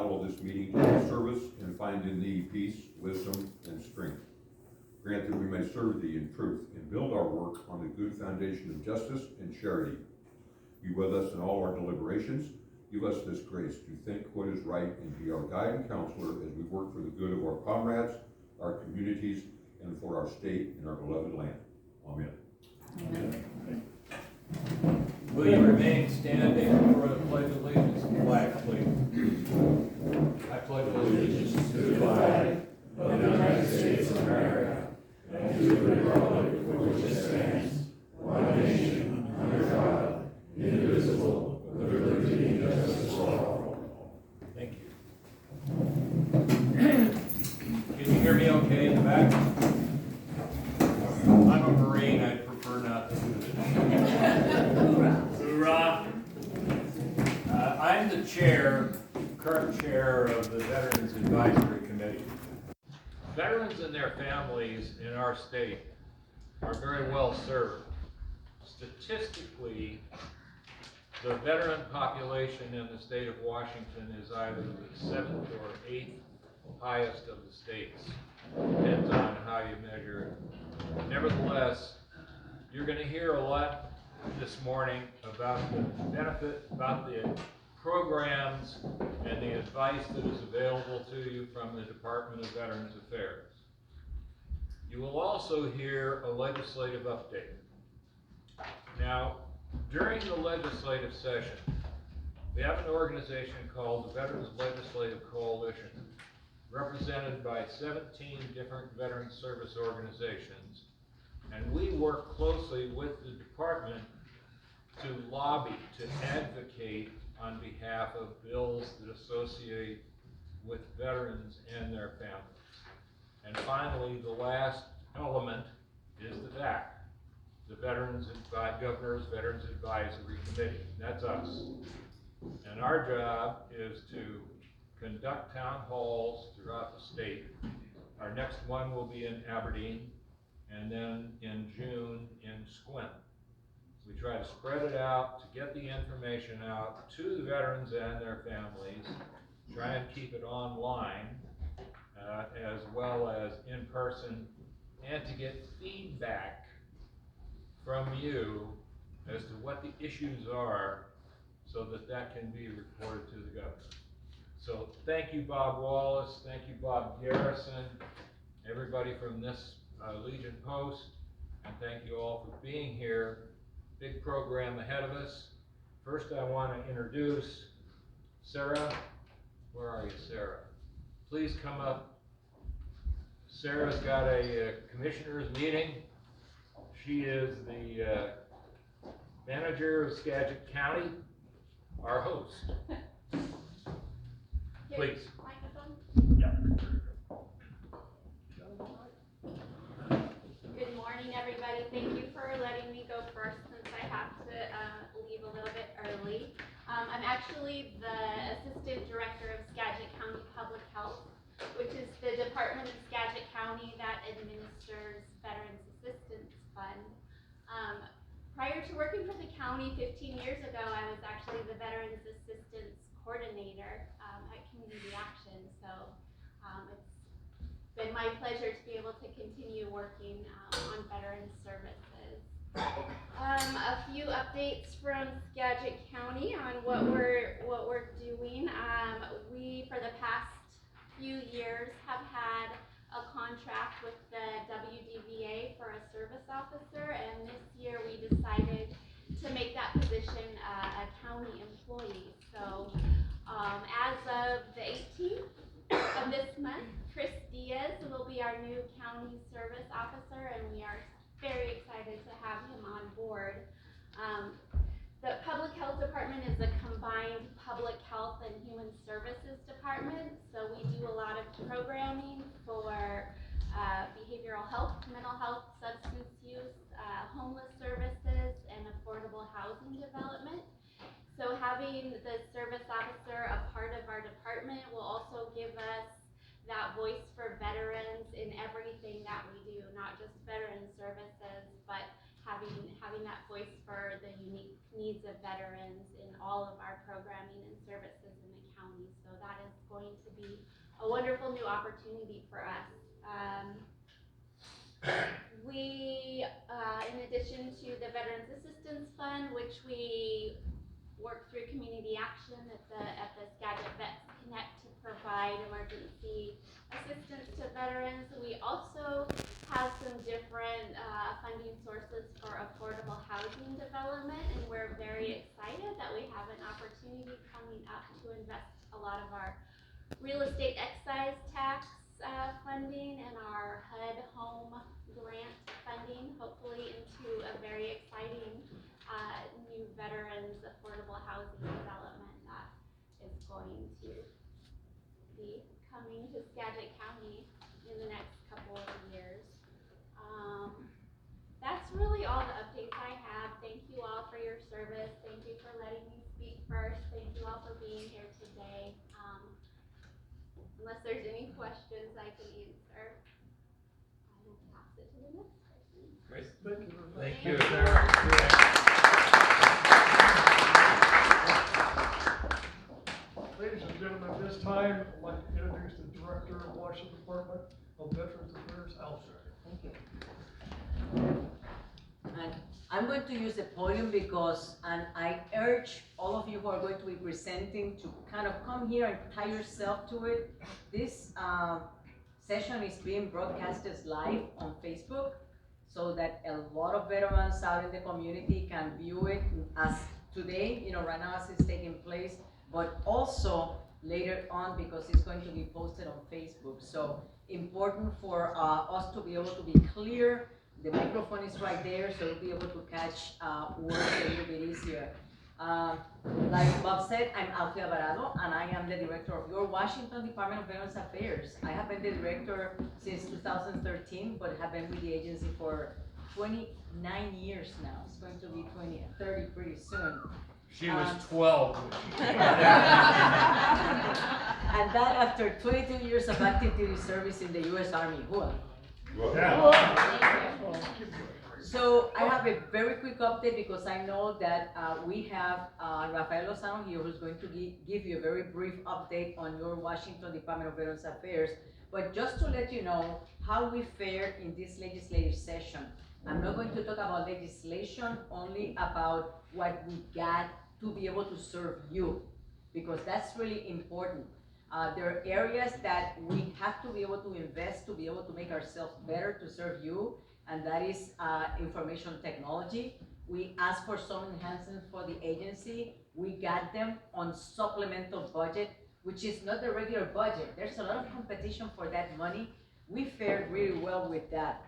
hallow this meeting to your service and find in thee peace, wisdom, and strength. Grant that we may serve thee in truth and build our work on the good foundation of justice and charity. Be with us in all our deliberations. Give us this grace to think what is right and be our guide and counselor as we work for the good of our comrades, our communities, and for our state and our beloved land. Amen. Amen. Will you remain standing for the Pledge of Allegiance flag, please? I pledge allegiance to the flag of the United States of America and to the republic for which it stands, one nation, under God, indivisible, with liberty and justice for all. Thank you. Can you hear me okay in the back? I'm a Marine. I prefer not to do this. Hoorah! I'm the current chair of the Veterans Advisory Committee. Veterans and their families in our state are very well served. Statistically, the veteran population in the state of Washington is either the 7th or 8th highest of the states. Depends on how you measure it. Nevertheless, you're going to hear a lot this morning about the benefit, about the programs and the advice that is available to you from the Department of Veterans Affairs. You will also hear a legislative update. Now, during the legislative session, we have an organization called the Veterans Legislative Coalition, represented by 17 different veteran service organizations, and we work closely with the department to lobby, to advocate on behalf of bills that associate with veterans and their families. And finally, the last element is the VAC, the Governor's Veterans Advisory Committee. That's us. And our job is to conduct town halls throughout the state. Our next one will be in Aberdeen, and then in June in Squint. We try to spread it out, to get the information out to the veterans and their families, try and keep it online, as well as in person, and to get feedback from you as to what the issues are so that that can be reported to the governor. So thank you, Bob Wallace, thank you, Bob Garrison, everybody from this Legion Post, and thank you all for being here. Big program ahead of us. First, I want to introduce Sarah. Where are you, Sarah? Please come up. Sarah's got a commissioners meeting. She is the manager of Skagit County, our host. Please. Yeah. Good morning, everybody. Thank you for letting me go first since I have to leave a little bit early. I'm actually the Assistant Director of Skagit County Public Health, which is the department of Skagit County that administers Veterans Assistance Fund. Prior to working for the county 15 years ago, I was actually the Veterans Assistance Coordinator at Community Action. So it's been my pleasure to be able to continue working on veterans services. A few updates from Skagit County on what we're doing. We, for the past few years, have had a contract with the wdba for a service officer, and this year we decided to make that position a county employee. So as of the 18th of this month, Chris Diaz will be our new county service officer, and we are very excited to have him on board. The Public Health Department is a combined public health and human services department, so we do a lot of programming for behavioral health, mental health, substance use, homeless services, and affordable housing development. So having the service officer a part of our department will also give us that voice for veterans in everything that we do, not just veteran services, but having that voice for the unique needs of veterans in all of our programming and services in the county. County. So that is going to be a wonderful new opportunity for us. We, in addition to the Veterans Assistance Fund, which we work through community action at the Skagit Vets Connect to provide emergency assistance to veterans, we also have some different funding sources for affordable housing development, and we're very excited that we have an opportunity coming up to invest a lot of our real estate excise tax funding and our HUD home grant funding, hopefully into a very exciting new veterans affordable housing development that is going to be coming to Skagit County in the next couple of years. That's really all the updates I have. Thank you all for your service. Thank you for letting me speak first. Thank you all for being here today. Unless there's any questions I can answer, I will pass it to the next person. Great. Thank you. Thank you, Sarah. Ladies and gentlemen, at this time, I'd like to introduce the Director of Washington Department of Veterans Affairs, Alfred. Thank you. And I'm going to use the podium because, and I urge all of you who are going to be presenting to kind of come here and tie yourself to it. This session is being broadcasted live on Facebook so that a lot of veterans out in the community can view it as today, right now as it's taking place, but also later on because it's going to be posted on Facebook. So important for us to be able to be clear. The microphone is right there, so you'll be able to catch words a little bit easier. Like Bob said, I'm Alfie Alvarado, and I am the director of your Washington Department of Veterans Affairs. I have been the director since 2013, but have been with the agency for 29 years now. It's going to be 30 pretty soon. She was 12 when she came. And that after 22 years of active duty service in the U.S. Army. So I have a very quick update because I know that we have Rafael Lozano here who's going to give you a very brief update on your Washington Department of Veterans Affairs. But just to let you know how we fared in this legislative session. I'm not going to talk about legislation, only about what we got to be able to serve you, because that's really important. There are areas that we have to be able to invest to be able to make ourselves better to serve you, and that is information technology. We asked for some enhancements for the agency. We got them on supplemental budget, which is not the regular budget. There's a lot of competition for that money. We fared really well with that.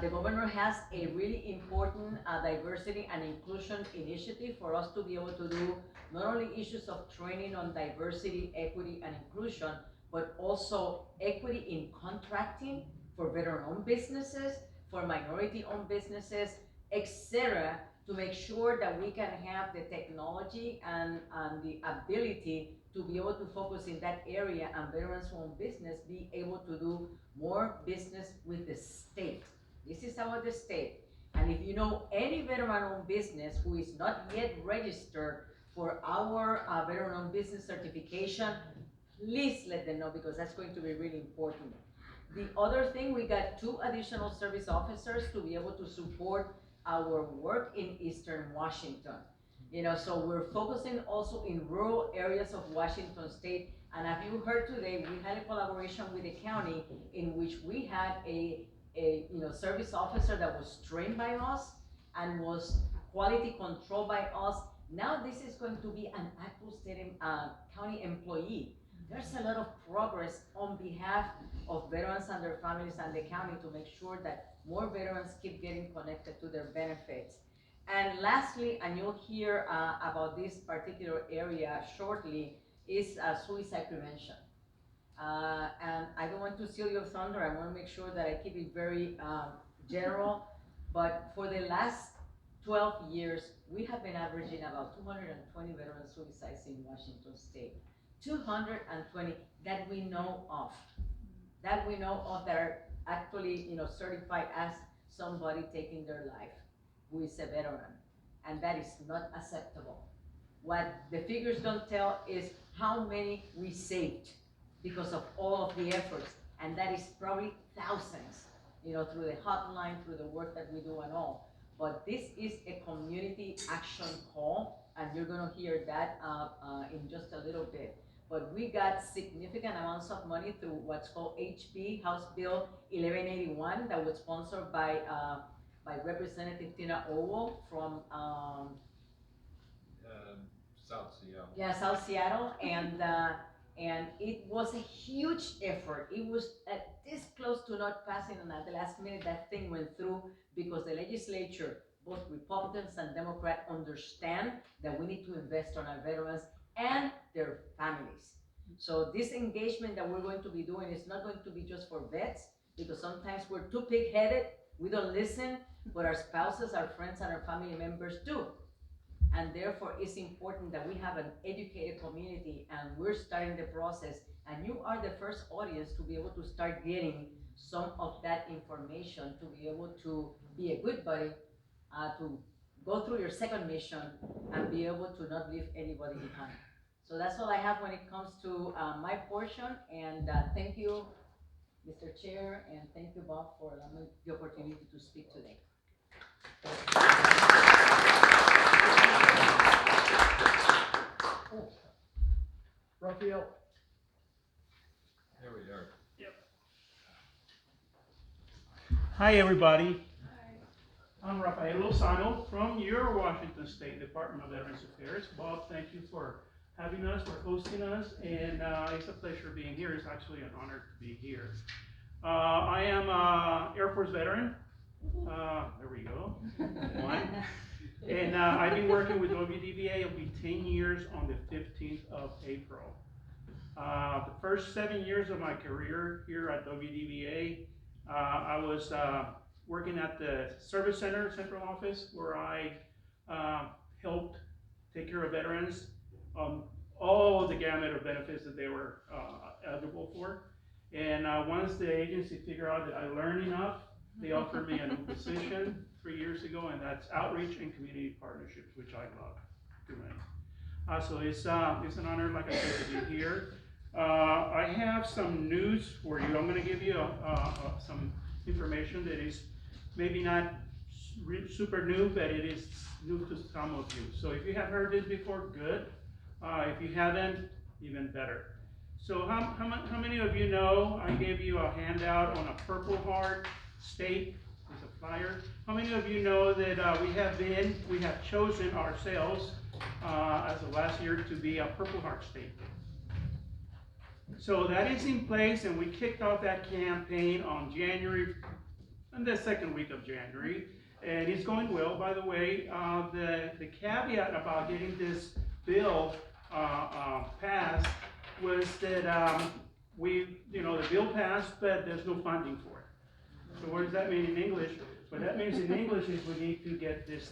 The governor has a really important diversity and inclusion initiative for us to be able to do not only issues of training on diversity, equity, and inclusion, but also equity in contracting for veteran-owned businesses, for minority-owned businesses, etc., to make sure that we can have the technology and the ability to be able to focus in that area, and veterans-owned business be able to do more business with the state. This is about the state. And if you know any veteran-owned business who is not yet registered for our veteran-owned business certification, please let them know, because that's going to be really important. The other thing, we got 2 additional service officers to be able to support our work in Eastern Washington. So we're focusing also in rural areas of Washington State. And as you heard today, we had a collaboration with the county in which we had a service officer that was trained by us and was quality controlled by us. Now this is going to be an actual state county employee. There's a lot of progress on behalf of veterans and their families and the county to make sure that more veterans keep getting connected to their benefits. And lastly, and you'll hear about this particular area shortly, is suicide prevention. And I don't want to steal your thunder. I want to make sure that I keep it very general. But for the last 12 years, we have been averaging about 220 veteran suicides in Washington State. 220 that we know of. That are actually, certified as somebody taking their life who is a veteran. And that is not acceptable. What the figures don't tell is how many we saved because of all of the efforts, and that is probably thousands, through the hotline, through the work that we do and all. But this is a community action call, and you're gonna hear that in just a little bit. But we got significant amounts of money through what's called HB, House Bill 1181, that was sponsored by Representative Tina Owo from South Seattle. yeah, South Seattle, and it was a huge effort. It was this close to not passing, and at the last minute that thing went through because the legislature, both Republicans and Democrats, understand that we need to invest on our veterans and their families. So this engagement that we're going to be doing is not going to be just for vets, because sometimes we're too pig-headed, we don't listen, but our spouses, our friends, and our family members do. And therefore, it's important that we have an educated community, and we're starting the process. And you are the first audience to be able to start getting some of that information, to be able to be a good buddy, to go through your second mission, and be able to not leave anybody behind. So that's all I have when it comes to my portion. And thank you, Mr. Chair, and thank you, Bob, for allowing me the opportunity to speak today. Raphael. There we are. Hi, everybody. Hi. I'm Rafael Lozano from your Washington State Department of Veterans Affairs. Bob, thank you for having us, for hosting us, and it's a pleasure being here. It's actually an honor to be here. I am an Air Force veteran. There we go. One. And I've been working with wdba. It'll be 10 years on the 15th of April. The first 7 years of my career here at wdba, I was working at the Service Center Central Office, where I helped take care of veterans on all of the gamut of benefits that they were eligible for. And once the agency figured out that I learned enough, they offered me a new position 3 years ago, and that's outreach and community partnerships, which I love doing. So it's an honor, like I said, to be here. I have some news for you. I'm going to give you some information that is maybe not super new, but it is new to some of you. So if you have heard this before, good. If you haven't, even better. So how many of you know I gave you a handout on a Purple Heart state? It's a flyer. How many of you know that we have chosen ourselves as of last year to be a Purple Heart state? So that is in place, and we kicked off that campaign on the second week of January, and it's going well. By the way, the caveat about getting this bill passed was that the bill passed, but there's no funding for it. So what does that mean in English? What that means in English is we need to get this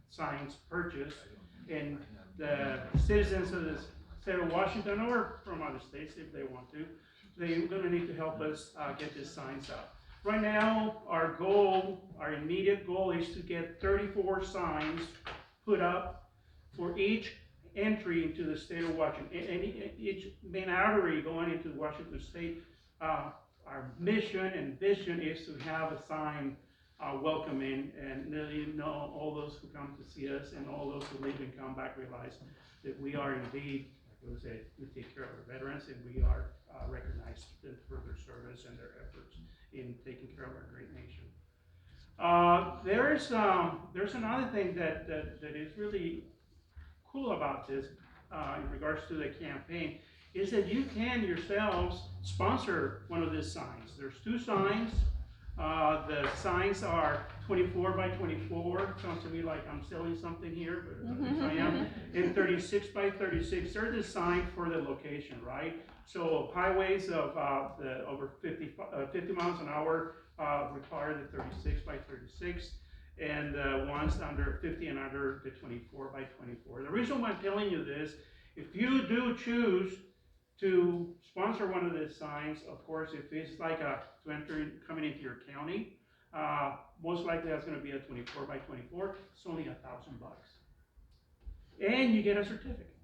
signs purchased, and the citizens of the state of Washington, or from other states if they want to, they're going to need to help us get these signs up. Right now, our immediate goal is to get 34 signs put up for each entry into the state of Washington. Each main artery going into Washington state, our mission and vision is to have a sign welcoming, and really all those who come to see us and all those who leave and come back realize that we are indeed, like I said, we take care of our veterans, and we are recognized for their service and their efforts in taking care of our great nation. There's another thing that is really cool about this in regards to the campaign, is that you can yourselves sponsor one of these signs. There's 2 signs. The signs are 24 by 24. Sounds to me like I'm selling something here, but I am. And 36 by 36. They're designed for the location, right? So highways of over 50 miles an hour require the 36 by 36. And ones under 50 and under the 24 by 24. The reason why I'm telling you this, if you do choose to sponsor one of these signs, of course, if it's like coming into your county, most likely that's going to be a 24 by 24. It's only $1,000, and you get a certificate.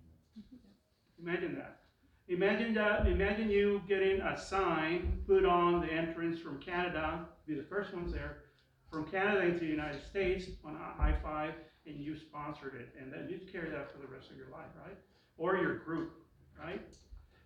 Imagine that. Imagine you getting a sign put on the entrance from Canada, be the first ones there, from Canada into the United States on I-5, and you sponsored it, and then you carry that for the rest of your life, right? Or your group, right?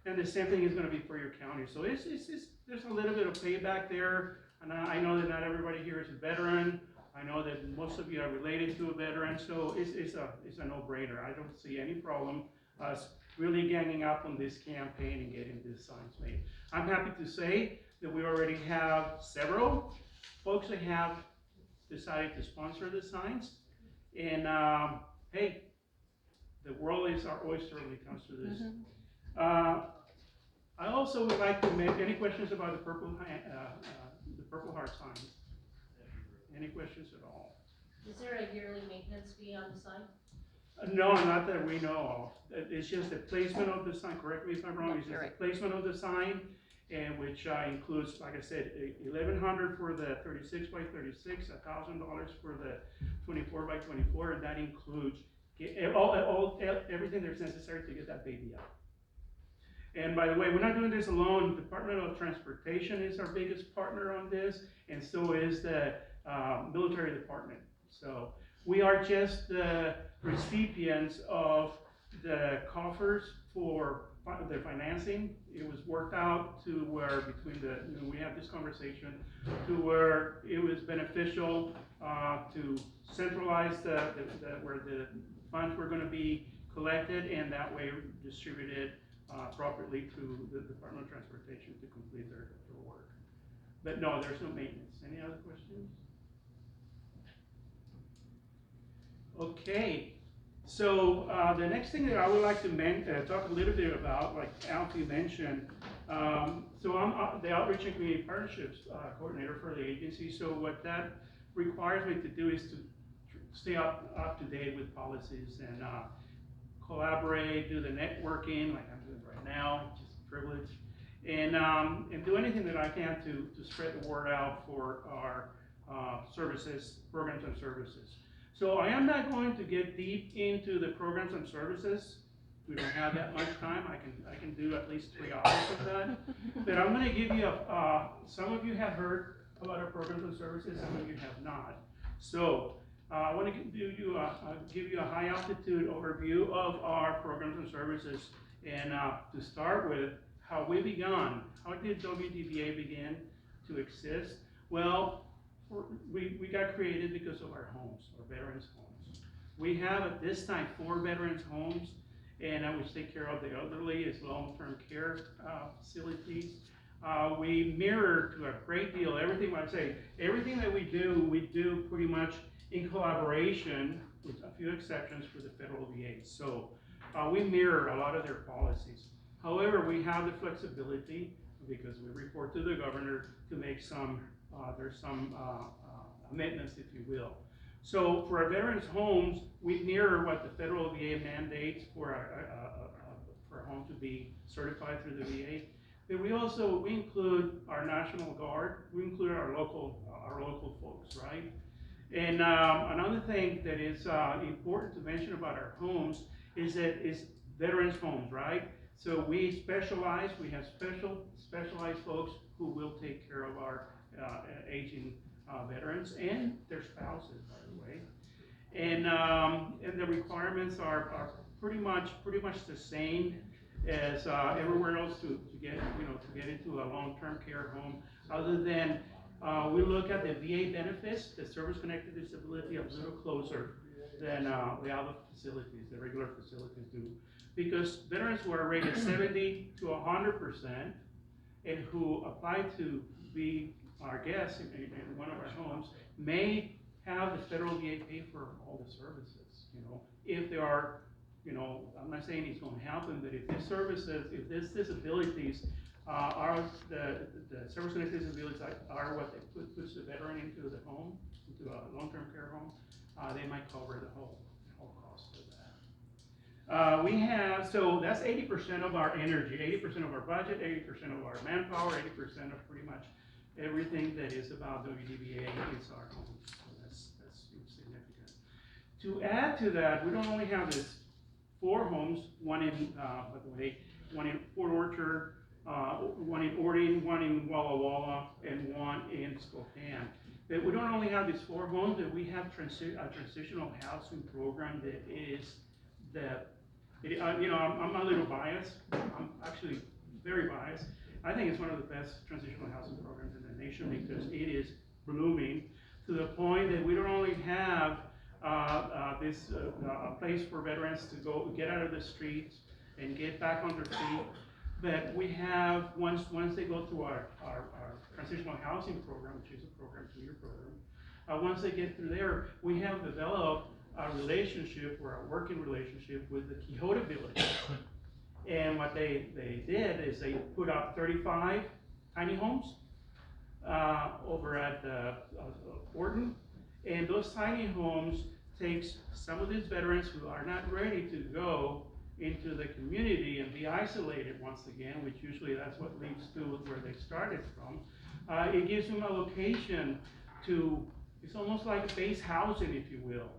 And the same thing is gonna be for your county. So there's a little bit of payback there, and I know that not everybody here is a veteran. I know that most of you are related to a veteran, so it's a no-brainer. I don't see any problem us really ganging up on this campaign and getting these signs made. I'm happy to say that we already have several folks that have decided to sponsor the signs. And hey, the world is our oyster when it comes to this. I also would like to make, any questions about the Purple Heart signs? Any questions at all? Is there a yearly maintenance fee on the sign? No, not that we know of. It's just the placement of the sign, correct me if I'm wrong, it's just the placement of the sign, and which includes, like I said, $1,100 for the 36 by 36, $1,000 for the 24 by 24, and that includes everything that's necessary to get that baby out. And by the way, we're not doing this alone. The Department of Transportation is our biggest partner on this, and so is the military department. So we are just the recipients of the coffers for the financing. It was worked out to where we have this conversation, to where it was beneficial to centralize where the funds were going to be collected, and that way distributed appropriately to the Department of Transportation to complete their work. But no, there's no maintenance. Any other questions? Okay, so the next thing that I would like to talk a little bit about, like Alfie mentioned, so I'm the Outreach and Community Partnerships Coordinator for the agency. So what that requires me to do is to stay up to date with policies and collaborate, do the networking, like I'm doing right now, which is a privilege, and do anything that I can to spread the word out for our services, programs and services. So I am not going to get deep into the programs and services. We don't have that much time. I can do at least 3 hours of that. But I'm going to give you some of you have heard about our programs and services, some of you have not. So I want to give you a high altitude overview of our programs and services. And to start with, how we began. How did WDBA begin to exist? Well, we got created because of our homes, our veterans' homes. We have at this time 4 veterans' homes, and which take care of the elderly as long-term care facilities. We mirror to a great deal everything that we do pretty much in collaboration, with a few exceptions, for the federal VA. So we mirror a lot of their policies. However, we have the flexibility, because we report to the governor, to make there's some amendments, if you will. So for our veterans' homes, we mirror what the federal VA mandates for a home to be certified through the VA. But we include our National Guard, we include our local folks, right? And another thing that is important to mention about our homes is that it's veterans' homes, right? So we have specialized folks who will take care of our aging veterans and their spouses, by the way. And the requirements are pretty much the same as everywhere else to get into a long-term care home, other than we look at the VA benefits, the service-connected disability, a little closer than the other facilities, the regular facilities do. Because veterans who are rated 70 to 100% and who apply to be our guests in one of our homes may have the federal VA pay for all the services. If there are, I'm not saying it's going to happen, but if these services, if these disabilities are the service-connected disabilities are what puts the veteran into the home, into a long-term care home, they might cover the whole cost of that. So that's 80% of our energy, 80% of our budget, 80% of our manpower, 80% of pretty much everything that is about WDBA is our homes. So that's significant. To add to that, we don't only have this 4 homes, one in, by the way, one in Port Orchard, one in Orting, one in Walla Walla, and one in Spokane. But we don't only have these 4 homes, but we have a transitional housing program that is I'm a little biased. I'm actually very biased. I think it's one of the best transitional housing programs in the nation because it is blooming to the point that we don't only have this place for veterans to go get out of the streets and get back on their feet, but we have, once they go through our transitional housing program, which is a program, 2-year program, once they get through there, we have developed a relationship or a working relationship with the Quixote Village. And what they did is they put up 35 tiny homes over at Orton. And those tiny homes takes some of these veterans who are not ready to go into the community and be isolated once again, which usually that's what leads to where they started from. It gives them a location to, it's almost like base housing, if you will.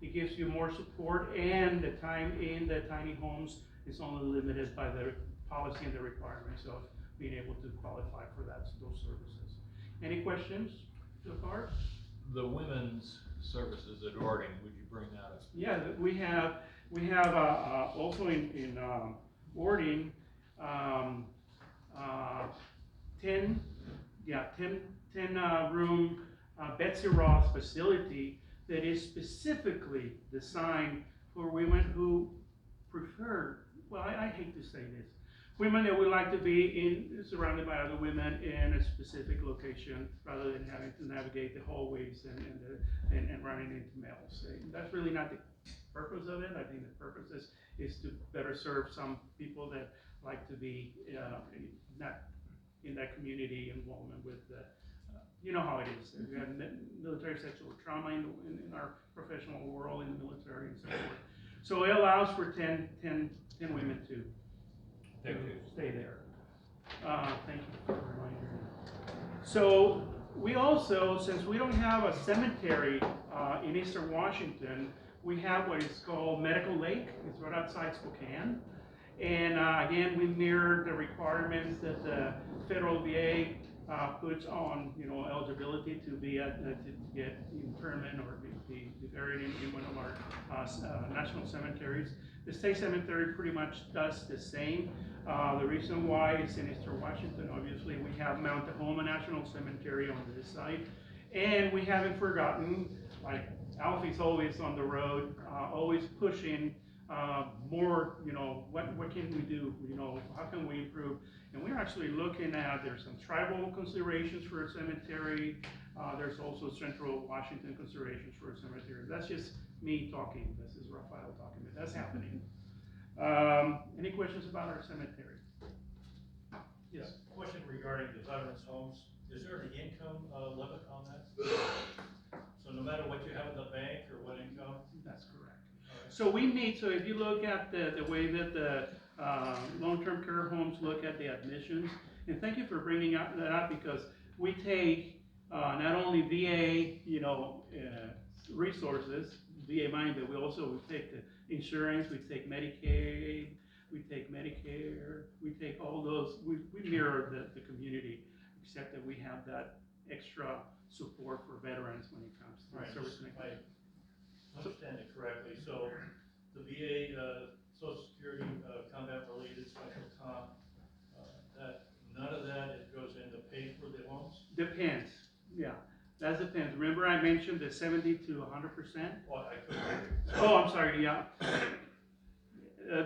It gives you more support, and the time in the tiny homes is only limited by the policy and the requirements of being able to qualify for those services. Any questions so far? The women's services at Orting, would you bring that up? Yeah, we have also in Orting 10 room Betsy Ross facility that is specifically designed for women who prefer, well, I hate to say this, women that would like to be surrounded by other women in a specific location rather than having to navigate the hallways and running into males. And that's really not the purpose of it. I think the purpose is to better serve some people that like to be not in that community involvement with you know how it is. We have military sexual trauma in our professional world, in the military and so forth. So it allows for 10 women to stay there. Thank you for the reminder. So we also, since we don't have a cemetery in Eastern Washington, we have what is called Medical Lake. It's right outside Spokane. And again, we mirror the requirements that the federal VA puts on, eligibility to be to get interment or be buried in one of our national cemeteries. The state cemetery pretty much does the same. The reason why is in Eastern Washington, obviously, we have Mount Tahoma National Cemetery on this side, and we haven't forgotten, like Alfie's always on the road, always pushing more, what can we do, how can we improve? And we're actually looking at, there's some tribal considerations for a cemetery, there's also central Washington considerations for a cemetery. That's just me talking, this is Rafael talking, but that's happening. Any questions about our cemetery? Yes. Question regarding the veterans' homes. Is there an income limit on that? So no matter what you have in the bank or what income? That's correct. So we meet, so if you look at the way that the long-term care homes look at the admissions, and thank you for bringing that up because we take not only VA, resources, VA money, but we take the insurance, we take Medicaid, we take Medicare, we take all those, we mirror the community, except that we have that extra support for veterans when it comes to service. If I understand it correctly, so the VA, Social Security, combat-related special comp, that none of that goes in to pay for the homes? Depends, yeah. That depends. Remember I mentioned the 70 to 100%? Well, I couldn't. Oh, I'm sorry, yeah.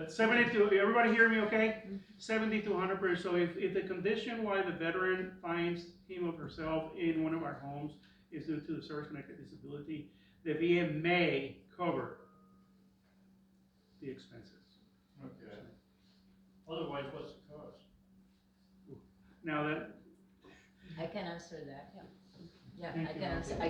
70 to, everybody hear me okay? 70 to 100%. So if the condition why the veteran finds him or herself in one of our homes is due to the service-connected disability, the VA may cover the expenses. Okay. Otherwise, what's the cost? Now that, I can answer that. Yeah, Thank I you. can answer that.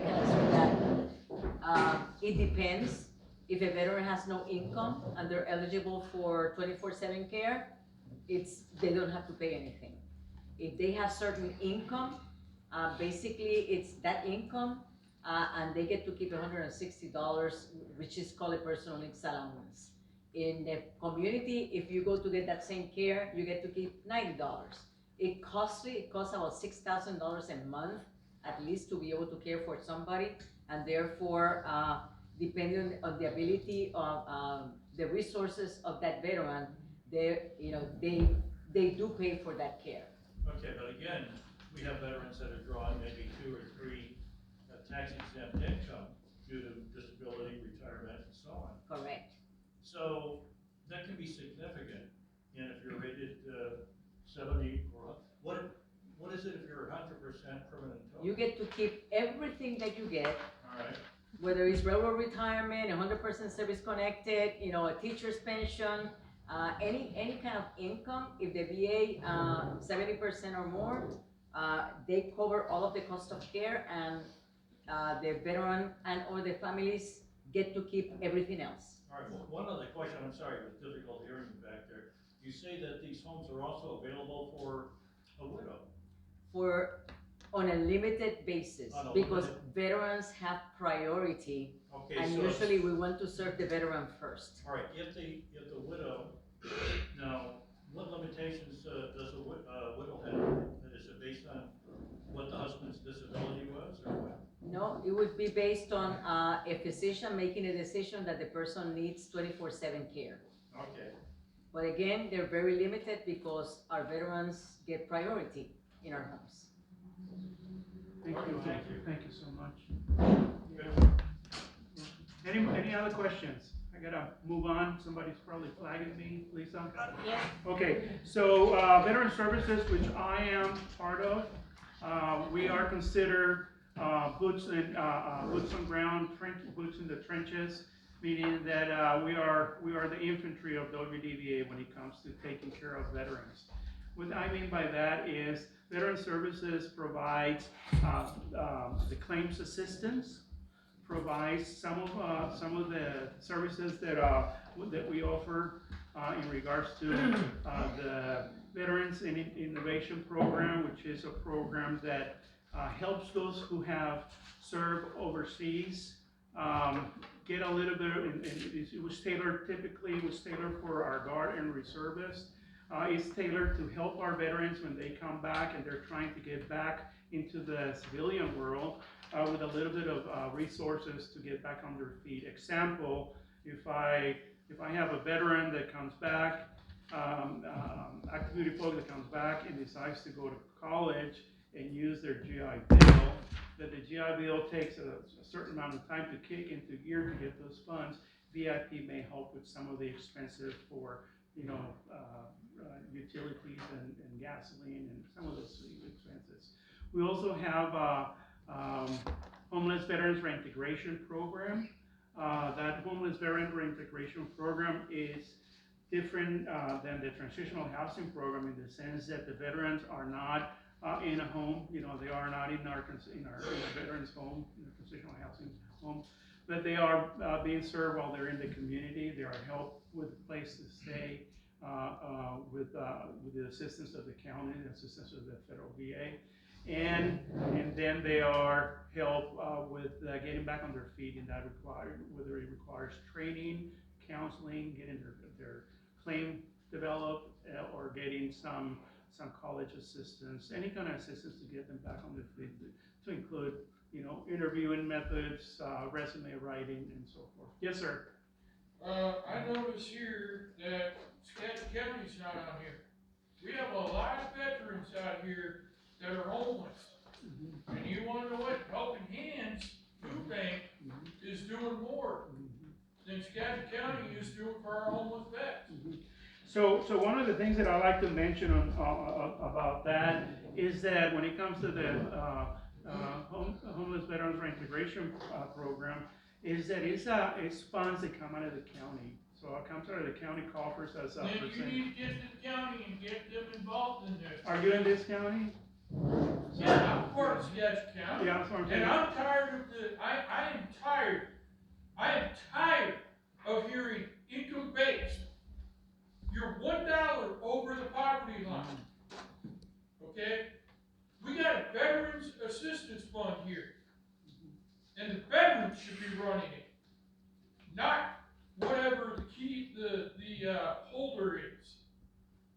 It depends. If a veteran has no income and they're eligible for 24/7 care, they don't have to pay anything. If they have certain income, basically it's that income, and they get to keep $160, which is called a personal needs allowance. In the community, if you go to get that same care, you get to keep $90. It costs about $6,000 a month, at least, to be able to care for somebody, and therefore, depending on the ability of the resources of that veteran, they do pay for that care. Okay, but again, we have veterans that are drawing maybe 2 or 3 tax exempt income due to disability, retirement, and so on. Correct. So that can be significant, and if you're rated 70 or what is it if you're 100% permanent total? You get to keep everything that you get, All right. whether it's railroad retirement, 100% service connected, a teacher's pension, any kind of income. If the VA 70% or more, they cover all of the cost of care, and the veteran and or the families get to keep everything else. All right, well, one other question, I'm sorry, it was difficult hearing you back there. You say that these homes are also available for a widow? On a limited basis, On a because limited- veterans have priority, Okay, and so, usually we want to serve the veteran first. all right, if the widow, now, what limitations does a widow have? Is it based on what the husband's disability was, or what? No, it would be based on a physician making a decision that the person needs 24/7 care. Okay, But again, they're very limited because our veterans get priority in our homes. Thank Okay, you, thank you. thank you so much. good. Any other questions? I gotta move on, somebody's probably flagging me, Lisa? Yes. Okay, so, Veteran Services, which I am part of, we are considered, boots on ground, boots in the trenches, meaning that, we are the infantry of the wdba when it comes to taking care of veterans. What I mean by that is Veteran Services provides, the claims assistance, provides some of the services that we offer in regards to the Veterans Innovation Program, which is a program that helps those who have served overseas get a little bit. It was tailored. Typically, it was tailored for our Guard and reservists. It's tailored to help our veterans when they come back and they're trying to get back into the civilian world. With a little bit of resources to get back on their feet. Example, if I have a veteran that comes back, active duty folk that comes back and decides to go to college and use their GI Bill, that the GI Bill takes a certain amount of time to kick into gear to get those funds, VIP may help with some of the expenses for, utilities and gasoline and some of those expenses. We also have Homeless Veterans Reintegration Program. That Homeless Veteran Reintegration Program is different than the transitional housing program in the sense that the veterans are not in a home. They are not in our veterans' home, in the transitional housing home, but they are being served while they're in the community. They are helped with a place to stay, with the assistance of the county, the assistance of the federal VA. And then they are helped with getting back on their feet, and that whether it requires training, counseling, getting their claim developed, or getting some college assistance, any kind of assistance to get them back on their feet, to include interviewing methods, resume writing, and so forth. Yes, sir. I notice here that Skagit County's not on here. We have a lot of veterans out here that are homeless. Mm-hmm. And you wanna know what Helping Hands Food Bank is doing more than Skagit County is doing for our homeless vets. So one of the things that I like to mention about that is that when it comes to the Homeless Veterans Reintegration Program, is that it's funds that come out of the county. So it comes out of the county coffers as a Then you percent. need to get to the county and get them involved in this. Are you in this county? Yeah, I'm part of Skagit County. Yeah, that's what I'm saying. And I'm tired of I am tired of hearing income based. You're $1 over the poverty line. Okay? We got a Veterans Assistance Fund here. And the veterans should be running it. Not whatever the holder is.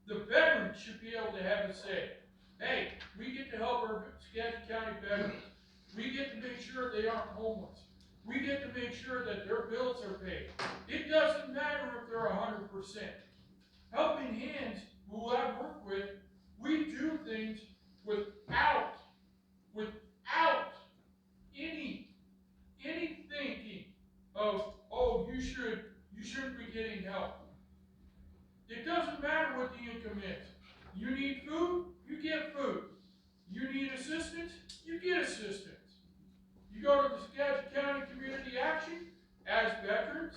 The veterans should be able to have a say. Hey, we get to help our Skagit County veterans. We get to make sure they aren't homeless. We get to make sure that their bills are paid. It doesn't matter if they're 100%. Helping Hands, who I work with, we do things without any thinking of, oh, you shouldn't be getting help. It doesn't matter what the income is. You need food, you get food. You need assistance, you get assistance. You go to the Skagit County Community Action as veterans.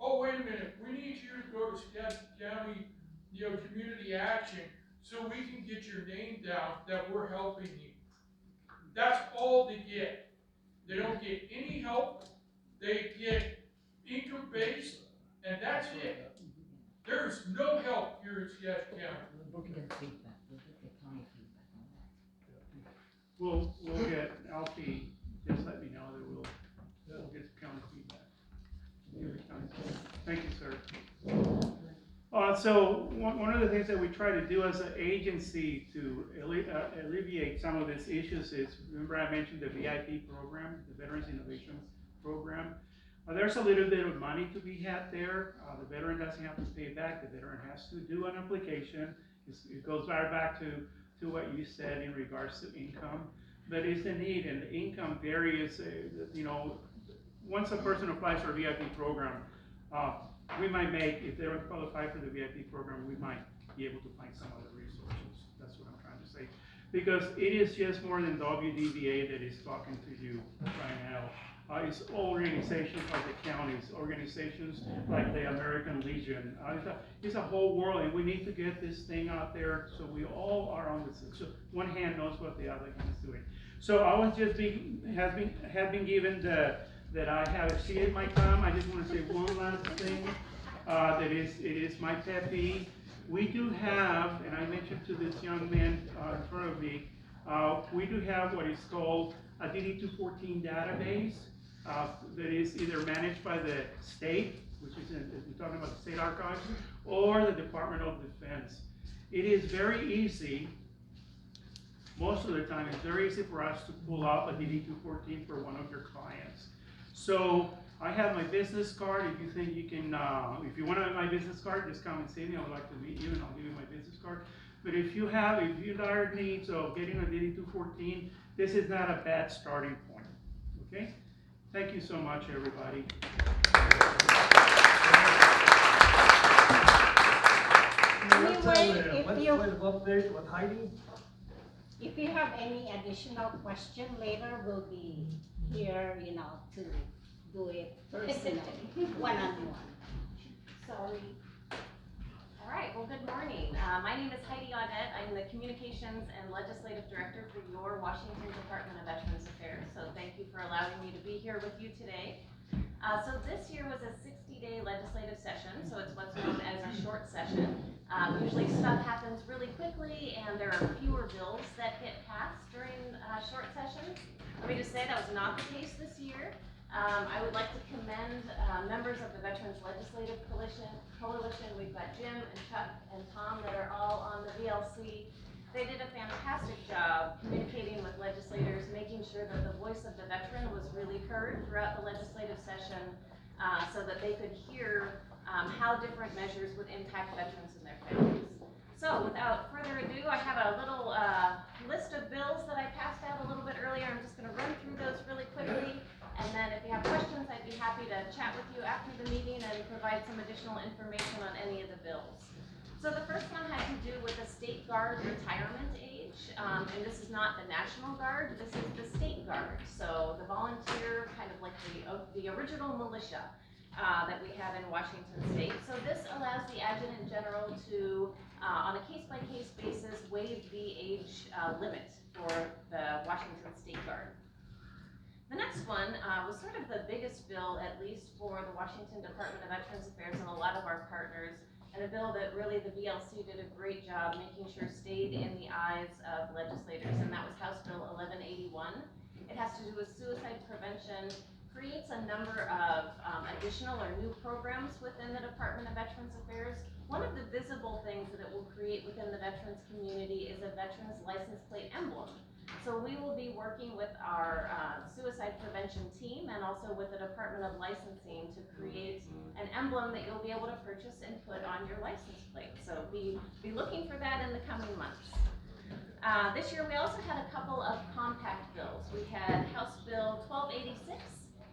Oh, wait a minute, we need you to go to Skagit County, Community Action so we can get your name down that we're helping you. That's all they get. They don't get any help. They get income-based, and that's it. There's no help here in Skagit County. We'll get Alfie, just let me know that we'll get some county feedback. Thank you, sir. So one of the things that we try to do as an agency to alleviate some of these issues is, remember I mentioned the VIP program, the Veterans Innovation Program. There's a little bit of money to be had there. The veteran doesn't have to pay back. The veteran has to do an application. It goes right back to what you said in regards to income. But it's the need, and the income varies. Once a person applies for a VIP program, we might make, if they don't qualify for the VIP program, we might be able to find some other resources. That's what I'm trying to say. Because it is just more than wdba that is talking to you right now. It's organizations like the counties, organizations like the American Legion. It's a whole world, and we need to get this thing out there so we all are on this. So one hand knows what the other hand is doing. So I was just have been given that I have exceeded my time. I just want to say one last thing. It is my pet peeve. We do have, and I mentioned to this young man in front of me, we do have what is called a DD-214 database that is either managed by the state, which is we're talking about the state archives, or the Department of Defense. It is very easy. Most of the time, it's very easy for us to pull up a DD-214 for one of your clients. So I have my business card. If you think you can, if you want my business card, just come and see me. I would like to meet you, and I'll give you my business card. But if you dire needs of getting a DD-214, this is not a bad starting point. Okay? Thank you so much, everybody. Legislative update with Heidi. If you have any additional question later, we'll be here, to do it personally, one-on-one. Sorry. All right, well, good morning. My name is Heidi Audette. I'm the Communications and Legislative Director for your Washington Department of Veterans Affairs. So thank you for allowing me to be here with you today. So this year was a 60-day legislative session, so it's what's known as a short session. Usually stuff happens really quickly, and there are fewer bills that get passed during short sessions. Let me just say that was not the case this year. I would like to commend members of the Veterans Legislative Coalition. We've got Jim and Chuck and Tom that are all on the VLC. They did a fantastic job communicating with legislators, making sure that the voice of the veteran was really heard throughout the legislative session so that they could hear how different measures would impact veterans and their families. So without further ado, I have a little list of bills that I passed out a little bit earlier. I'm just going to run through those really quickly. And then if you have questions, I'd be happy to chat with you after the meeting and provide some additional information on any of the bills. So the first one had to do with the State Guard retirement age. And this is not the National Guard, this is the State Guard. So the volunteer, kind of like the original militia that we have in Washington State. So this allows the Adjutant General to, on a case-by-case basis, waive the age limit for the Washington State Guard. The next one was sort of the biggest bill, at least for the Washington Department of Veterans Affairs and a lot of our partners, and a bill that really the VLC did a great job making sure stayed in the eyes of legislators, and that was House Bill 1181. It has to do with suicide prevention, creates a number of additional or new programs within the Department of Veterans Affairs. One of the visible things that it will create within the veterans community is a veterans license plate emblem. So we will be working with our suicide prevention team and also with the Department of Licensing to create an emblem that you'll be able to purchase and put on your license plate. So be looking for that in the coming months. This year we also had a couple of compact bills. We had House Bill 1286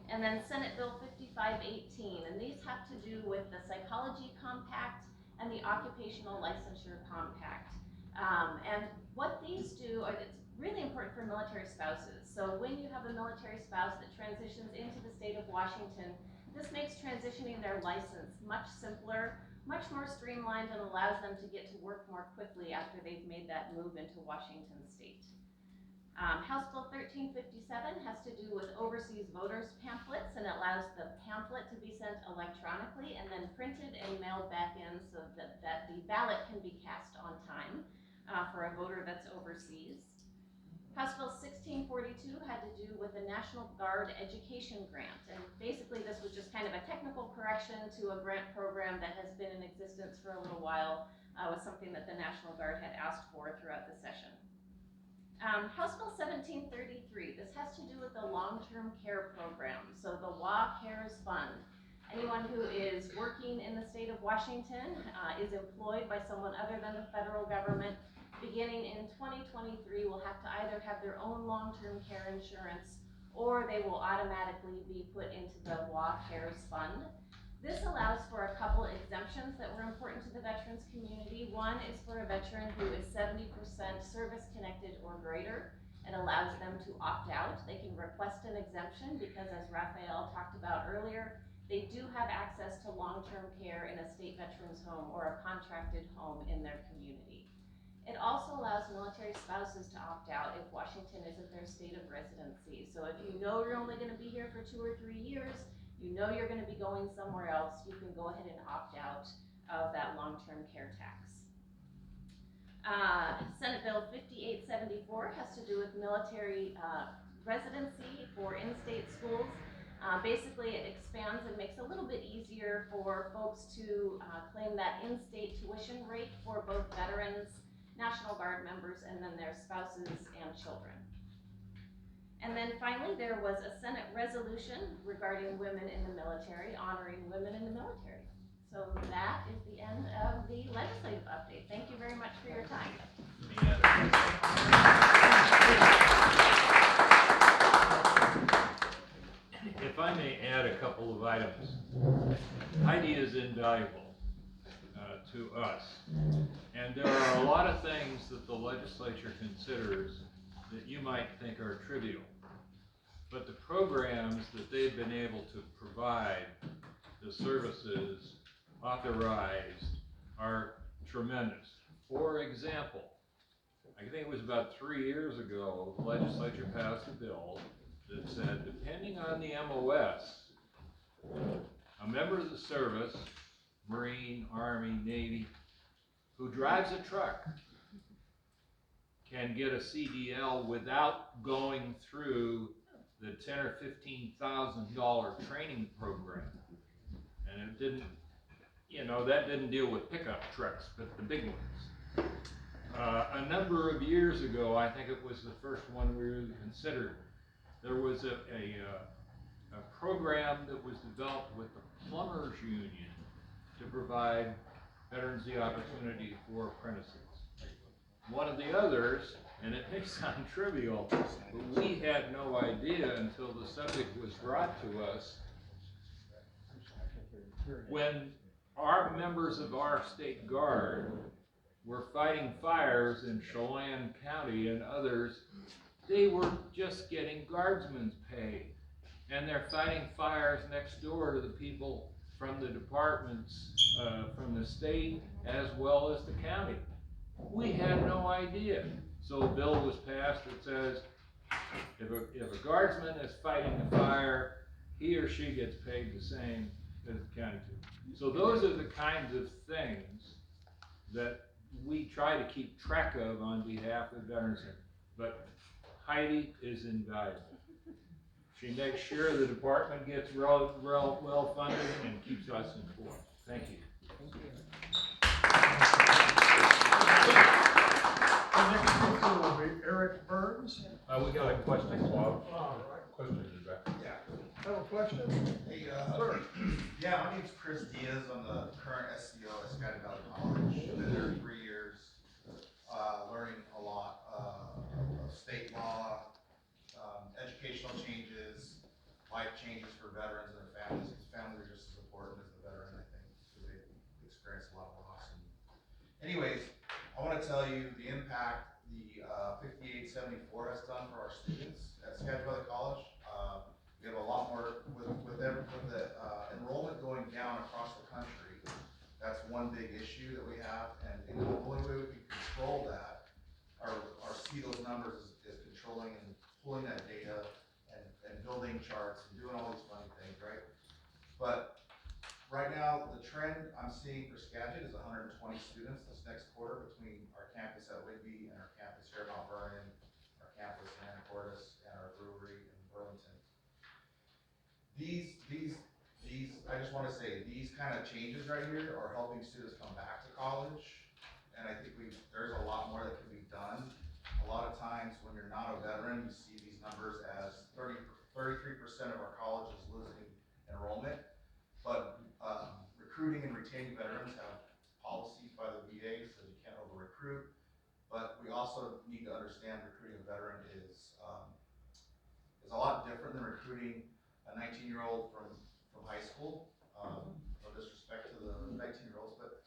and then Senate Bill 5518, and these have to do with the psychology compact and the occupational licensure compact. And what these do, it's really important for military spouses. So when you have a military spouse that transitions into the state of Washington, this makes transitioning their license much simpler, much more streamlined, and allows them to get to work more quickly after they've made that move into Washington state. House Bill 1357 has to do with overseas voters pamphlets, and it allows the pamphlet to be sent electronically and then printed and mailed back in so that the ballot can be cast on time for a voter that's overseas. House Bill 1642 had to do with the National Guard Education Grant, and basically this was just kind of a technical correction to a grant program that has been in existence for a little while, was something that the National Guard had asked for throughout the session. House Bill 1733, this has to do with the long-term care program, so the WA Cares Fund. Anyone who is working in the state of Washington is employed by someone other than the federal government. Beginning in 2023, will have to either have their own long-term care insurance or they will automatically be put into the WA Cares Fund. This allows for a couple exemptions that were important to the veterans community. One is for a veteran who is 70% service-connected or greater. It allows them to opt out. They can request an exemption because, as Raphael talked about earlier, they do have access to long-term care in a state veterans home or a contracted home in their community. It also allows military spouses to opt out if Washington isn't their state of residency. So if you know you're only going to be here for 2 or 3 years, you know you're going to be going somewhere else, you can go ahead and opt out of that long-term care tax. Senate Bill 5874 has to do with military residency for in-state schools. Basically, it expands and makes it a little bit easier for folks to claim that in-state tuition rate for both veterans, National Guard members, and then their spouses and children. And then finally, there was a Senate resolution regarding women in the military, honoring women in the military. So that is the end of the legislative update. Thank you very much for your time. If I may add a couple of items. Heidi is invaluable to us. And there are a lot of things that the legislature considers that you might think are trivial. But the programs that they've been able to provide, the services authorized, are tremendous. For example, I think it was about 3 years ago, the legislature passed a bill that said, depending on the MOS, a member of the service, Marine, Army, Navy, who drives a truck can get a CDL without going through the $10,000 or $15,000 training program. And it didn't, that didn't deal with pickup trucks, but the big ones. A number of years ago, I think it was the first one we really considered, there was a program that was developed with the Plumbers Union to provide veterans the opportunity for apprentices. One of the others, and it may sound trivial, but we had no idea until the subject was brought to us, when our members of our state guard were fighting fires in Chelan County and others, they were just getting guardsmen's pay. And they're fighting fires next door to the people from the departments, from the state, as well as the county. We had no idea. So a bill was passed that says, if a guardsman is fighting a fire, he or she gets paid the same as the county too. So those are the kinds of things that we try to keep track of on behalf of veterans. But Heidi is invaluable. She makes sure the department gets well funded and keeps us informed. Thank you. The next speaker will be Eric Burns. We got a question, Bob. All right. Question in the back. Yeah. Have a question? Hey, Sir. yeah, my name's Chris Diaz. I'm the current SCO at Skagit Valley College. I've been there 3 years, learning a lot of state law, educational changes, life changes for veterans and their families. Because families are just as important as the veteran, I think, because they experience a lot of loss. Anyways, I want to tell you the impact the 5874 has done for our students at Skagit Valley College. We have a lot more with the enrollment going down across the country. That's one big issue that we have, and the only way we can control that or see those numbers is controlling and pulling that data and building charts and doing all these funny things, right? But right now, the trend I'm seeing for Skagit is 120 students this next quarter between our campus at Whitby and our campus here in Mount Vernon, our campus in Anacortes, and our brewery in Burlington. I just want to say, these kind of changes right here are helping students come back to college, and I think there's a lot more that can be done. A lot of times when you're not a veteran, you see these numbers as 33% of our college is losing enrollment, but recruiting and retaining veterans have policies by the VA, so you can't over-recruit, but we also need to understand recruiting a veteran is a lot different than recruiting a 19-year-old from high school. No disrespect to the 19-year-olds, but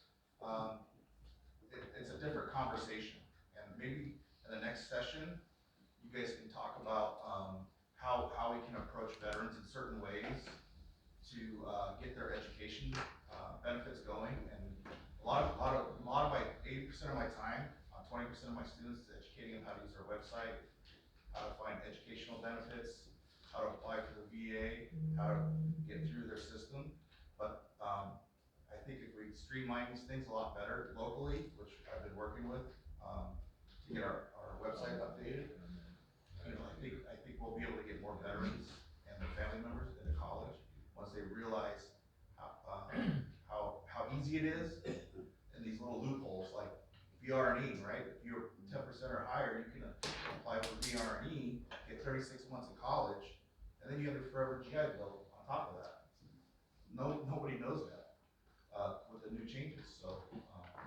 it's a different conversation. And maybe in the next session, you guys can talk about how we can approach veterans in certain ways to get their education benefits going. And a lot of my 80% of my time, 20% of my students is educating them how to use their website, how to find educational benefits, how to apply for the VA, how to get through their system. But I think if we streamline these things a lot better locally, which I've been working with, to get our website updated, I think we'll be able to get more veterans and their family members into college once they realize how easy it is, and these little loopholes like VRE, right? If you're 10% or higher, you can apply for VRE, get 36 months of college, and then you have your forever GI Bill on top of that. Nobody knows that with the new changes. So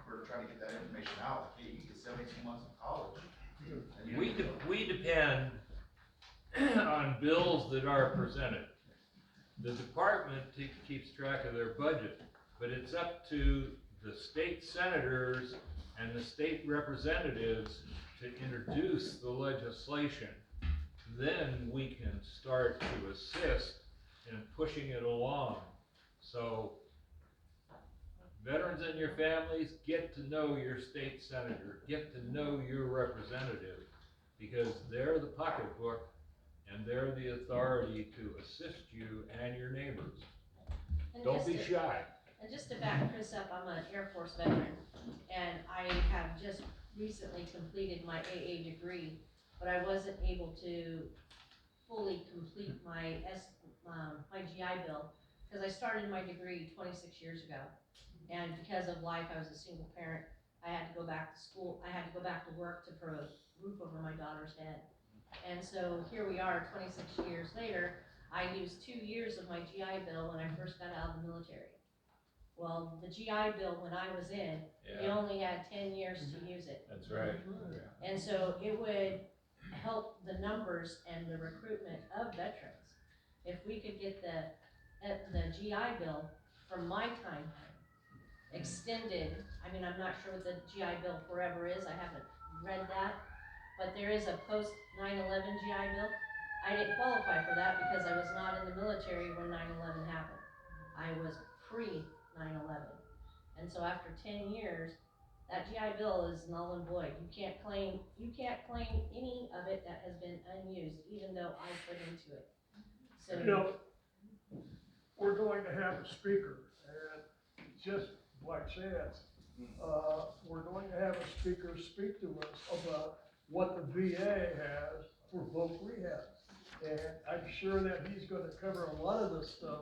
we're trying to get that information out. Like, hey, you get 72 months of college. We depend on bills that are presented. The department keeps track of their budget, but it's up to the state senators and the state representatives to introduce the legislation. Then we can start to assist in pushing it along. So veterans and your families, get to know your state senator, get to know your representative, because they're the pocketbook and they're the authority to assist you and your neighbors. And Don't be shy. And just to back Chris up, I'm an Air Force veteran, and I have just recently completed my AA degree, but I wasn't able to fully complete my GI Bill, because I started my degree 26 years ago, and because of life, I was a single parent. I had to go back to school, I had to go back to work to put a roof over my daughter's head. And so here we are 26 years later. I used 2 years of my GI Bill when I first got out of the military. Well, the GI Bill, when I was in, you only had 10 years to use it. That's right. And so it would help the numbers and the recruitment of veterans. If we could get the GI Bill from my time extended, I mean, I'm not sure what the GI Bill forever is, I haven't read that, but there is a post 9/11 GI Bill. I didn't qualify for that because I was not in the military when 9/11 happened. I was pre 9/11. And so after 10 years, that GI Bill is null and void. You can't claim any of it that has been unused, even though I put into it. So You know, we're going to have a speaker, and just like said, we're going to have a speaker speak to us about what the VA has for both rehabs. And I'm sure that he's gonna cover a lot of this stuff,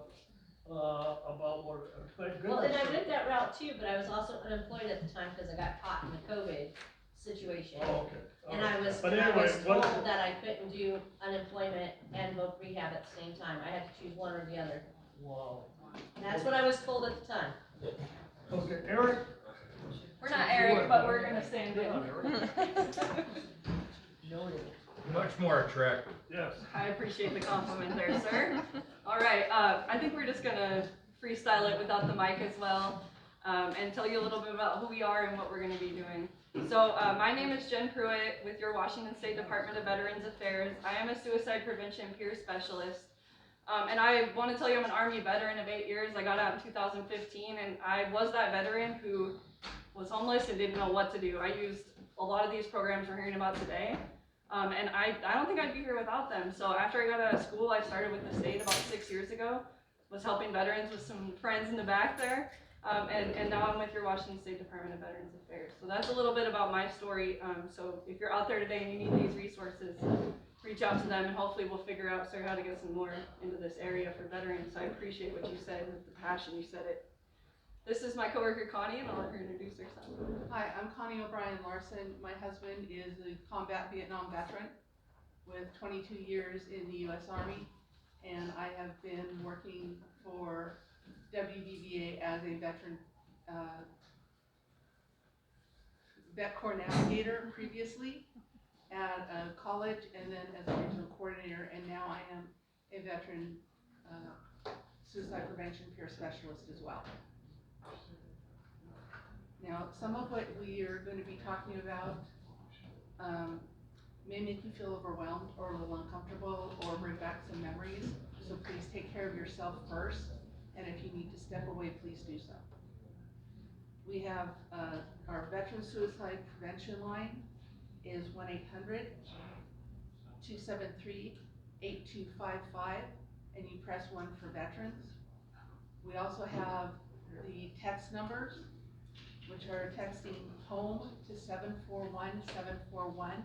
about what, thank Well, and I goodness. went that route too, but I was also unemployed at the time because I got caught in the COVID situation. Oh, okay. And I was, But and I was anyway, told what- that I couldn't do unemployment and voc rehab at the same time. I had to choose one or the other. Wow. And that's what I was told at the time. Okay, Eric? We're not Eric, but we're gonna stand in. Much more attractive. Yes. I appreciate the compliment there, sir. All right, I think we're just gonna freestyle it without the mic as well, and tell you a little bit about who we are and what we're gonna be doing. So, my name is Jen Pruitt with your Washington State Department of Veterans Affairs. I am a suicide prevention peer specialist. And I want to tell you I'm an Army veteran of 8 years. I got out in 2015, and I was that veteran who was homeless and didn't know what to do. I used a lot of these programs we're hearing about today, and I don't think I'd be here without them. So after I got out of school, I started with the state about 6 years ago, was helping veterans with some friends in the back there, and now I'm with your Washington State Department of Veterans Affairs. So that's a little bit about my story. So if you're out there today and you need these resources, reach out to them, and hopefully we'll figure out, sir, how to get some more into this area for veterans. So I appreciate what you said, with the passion you said it. This is my coworker Connie, and I'll let her introduce herself. Hi, I'm Connie O'Brien Larson. My husband is a combat Vietnam veteran with 22 years in the U.S. Army, and I have been working for WDBA as a veteran Vet Corps navigator previously at a college, and then as a regional coordinator, and now I am a veteran suicide prevention peer specialist as well. Now, some of what we are going to be talking about may make you feel overwhelmed or a little uncomfortable or bring back some memories, so please take care of yourself first, and if you need to step away, please do so. We have our veteran suicide prevention line is 1-800-273-8255, and you press 1 for veterans. We also have the text numbers, which are texting home to 741-741,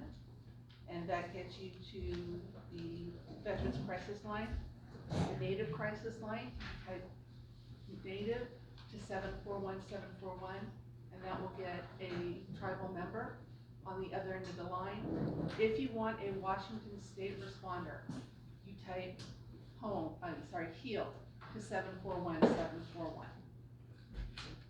and that gets you to the Veterans Crisis Line. The Native Crisis Line, type Native to 741-741, and that will get a tribal member on the other end of the line. If you want a Washington State responder, you type HEAL to 741-741.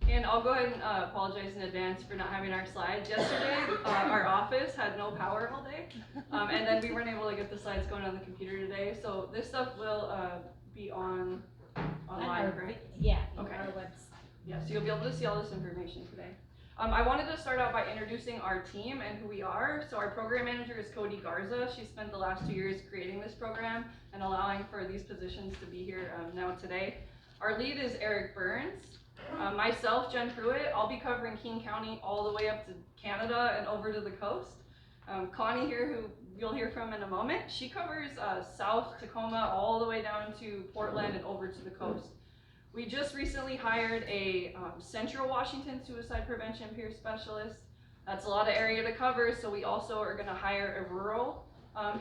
And I'll go ahead and apologize in advance for not having our slides. Yesterday, our office had no power all day, and then we weren't able to get the slides going on the computer today. So this stuff will be online, right? Yeah, Okay. on our website. Yeah, so you'll be able to see all this information today. I wanted to start out by introducing our team and who we are. So our program manager is Cody Garza. She spent the last 2 years creating this program and allowing for these positions to be here now today. Our lead is Eric Burns. Myself, Jen Pruitt, I'll be covering King County all the way up to Canada and over to the coast. Connie here, who you'll hear from in a moment, she covers South Tacoma all the way down to Portland and over to the coast. We just recently hired a Central Washington suicide prevention peer specialist. That's a lot of area to cover, so we also are going to hire a rural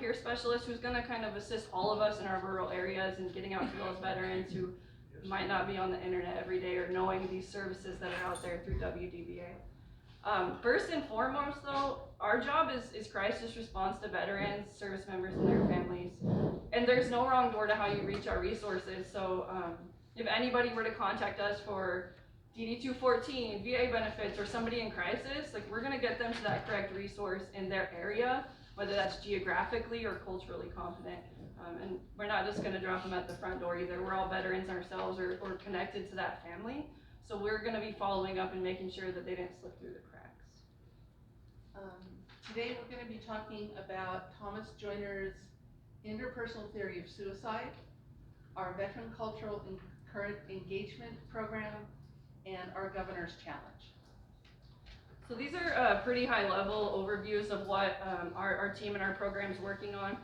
peer specialist who's going to kind of assist all of us in our rural areas and getting out to those veterans who might not be on the internet every day or knowing these services that are out there through WDBA. First and foremost though, our job is crisis response to veterans, service members, and their families. And there's no wrong door to how you reach our resources. So if anybody were to contact us for DD-214, VA benefits, or somebody in crisis, like we're gonna get them to that correct resource in their area, whether that's geographically or culturally competent. And we're not just gonna drop them at the front door either. We're all veterans ourselves or connected to that family. So we're gonna be following up and making sure that they didn't slip through the cracks. Today we're going to be talking about Thomas Joyner's interpersonal theory of suicide, our veteran cultural and current engagement program, and our governor's challenge. So these are pretty high level overviews of what our team and our program is working on.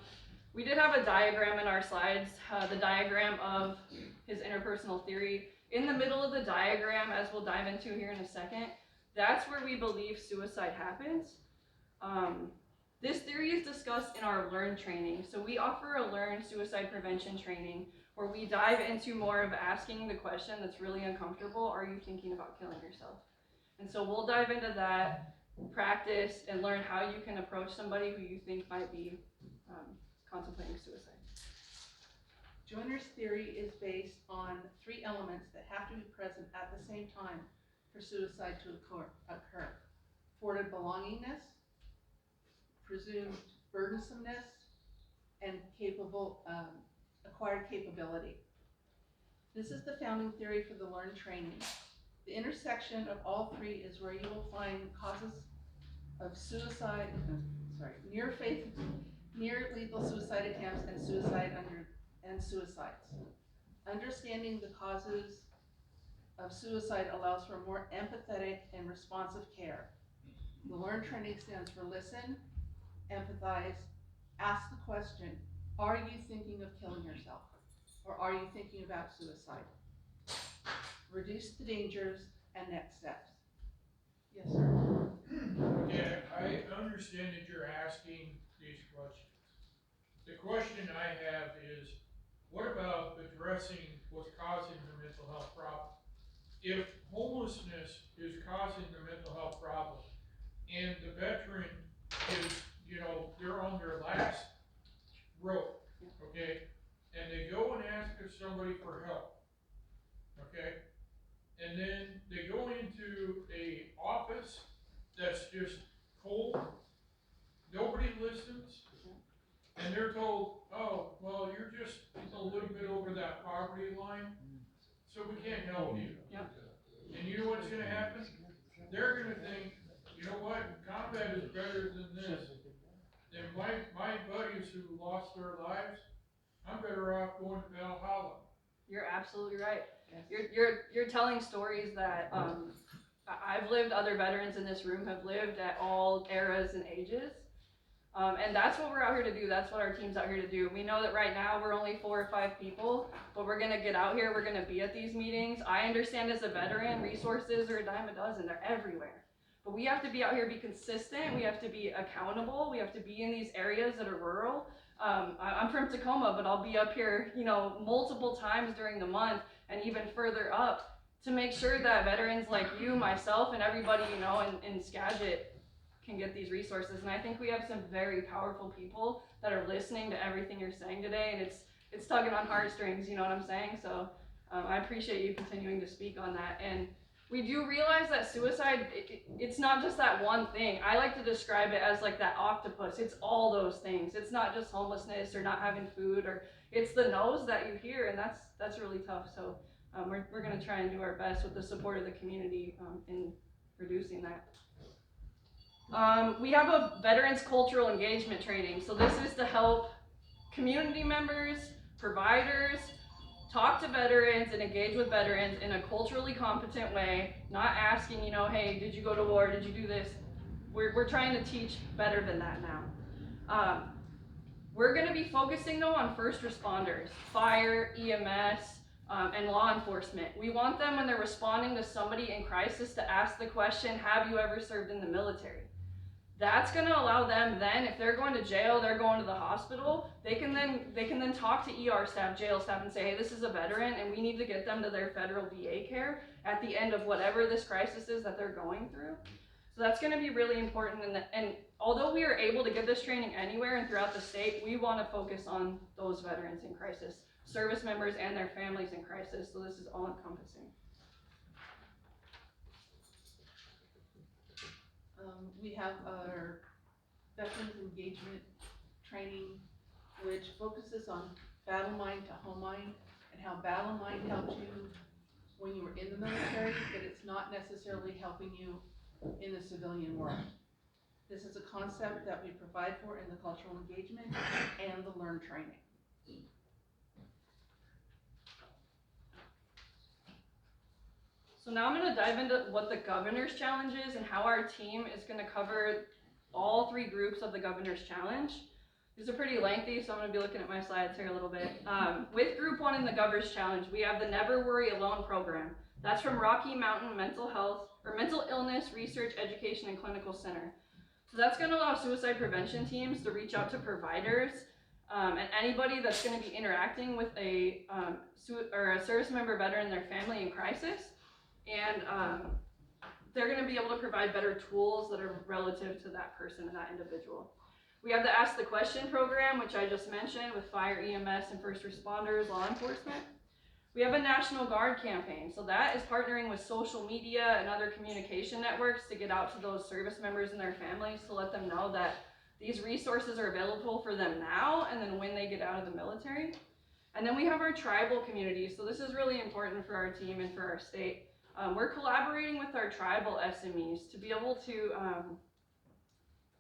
We did have a diagram in our slides, the diagram of his interpersonal theory. In the middle of the diagram, as we'll dive into here in a second, that's where we believe suicide happens. This theory is discussed in our LEARN training. So we offer a LEARN suicide prevention training where we dive into more of asking the question that's really uncomfortable, are you thinking about killing yourself? And so we'll dive into that, practice, and learn how you can approach somebody who you think might be contemplating suicide. Joiner's theory is based on 3 elements that have to be present at the same time for suicide to occur. Afforded belongingness, presumed burdensomeness, and acquired capability. This is the founding theory for the LEARN training. The intersection of all 3 is where you will find causes of suicide, near lethal suicide attempts and suicides. Understanding the causes of suicide allows for more empathetic and responsive care. The LEARN training stands for listen, empathize, ask the question, are you thinking of killing yourself? Or are you thinking about suicide? Reduce the dangers and next steps. Yes, sir. Yeah, I understand that you're asking these questions. The question I have is, what about addressing what's causing the mental health problem? If homelessness is causing the mental health problem, and the veteran is, they're on their last rope, okay? And they go and ask somebody for help, okay? And then they go into a office that's just cold, nobody listens, and they're told, oh, well, you're just a little bit over that poverty line, so we can't help you. Yep. And you know what's gonna happen? They're gonna think, you know what, combat is better than this. Then my buddies who lost their lives, I'm better off going to Valhalla. You're absolutely right. You're telling stories that I've lived, other veterans in this room have lived at all eras and ages. And that's what we're out here to do. That's what our team's out here to do. We know that right now we're only 4 or 5 people, but we're gonna get out here, we're gonna be at these meetings. I understand as a veteran, resources are a dime a dozen, they're everywhere. But we have to be out here, be consistent, we have to be accountable, we have to be in these areas that are rural. I'm from Tacoma, but I'll be up here, multiple times during the month and even further up to make sure that veterans like you, myself, and everybody, in Skagit can get these resources. And I think we have some very powerful people that are listening to everything you're saying today, and it's tugging on heartstrings, you know what I'm saying? So I appreciate you continuing to speak on that. And we do realize that suicide, it's not just that one thing. I like to describe it as like that octopus. It's all those things. It's not just homelessness or not having food, or it's the no's that you hear, and that's really tough. So we're gonna try and do our best with the support of the community in reducing that. We have a veterans cultural engagement training. So this is to help community members, providers, talk to veterans and engage with veterans in a culturally competent way, not asking, hey, did you go to war? Did you do this? We're trying to teach better than that now. We're gonna be focusing though on first responders, fire, EMS, and law enforcement. We want them when they're responding to somebody in crisis to ask the question, have you ever served in the military? That's gonna allow them then, if they're going to jail, they're going to the hospital, they can then talk to ER staff, jail staff, and say, hey, this is a veteran and we need to get them to their federal VA care at the end of whatever this crisis is that they're going through. So that's gonna be really important, and although we are able to give this training anywhere and throughout the state, we wanna focus on those veterans in crisis, service members and their families in crisis, so this is all encompassing. We have our veterans engagement training, which focuses on battle mind to home mind, and how battle mind helped you when you were in the military, but it's not necessarily helping you in the civilian world. This is a concept that we provide for in the cultural engagement and the LEARN training. So now I'm going to dive into what the Governor's Challenge is and how our team is going to cover all 3 groups of the Governor's Challenge. These are pretty lengthy, so I'm going to be looking at my slides here a little bit. With Group 1 in the Governor's Challenge, we have the Never Worry Alone program. That's from Rocky Mountain Mental Illness Research, Education, and Clinical Center. So that's gonna allow suicide prevention teams to reach out to providers, and anybody that's gonna be interacting with a service member veteran and their family in crisis. And they're gonna be able to provide better tools that are relative to that person and that individual. We have the Ask the Question program, which I just mentioned, with fire, EMS, and first responders, law enforcement. We have a National Guard campaign, so that is partnering with social media and other communication networks to get out to those service members and their families to let them know that these resources are available for them now and then when they get out of the military. And then we have our tribal community, so this is really important for our team and for our state. We're collaborating with our tribal SMEs to be able to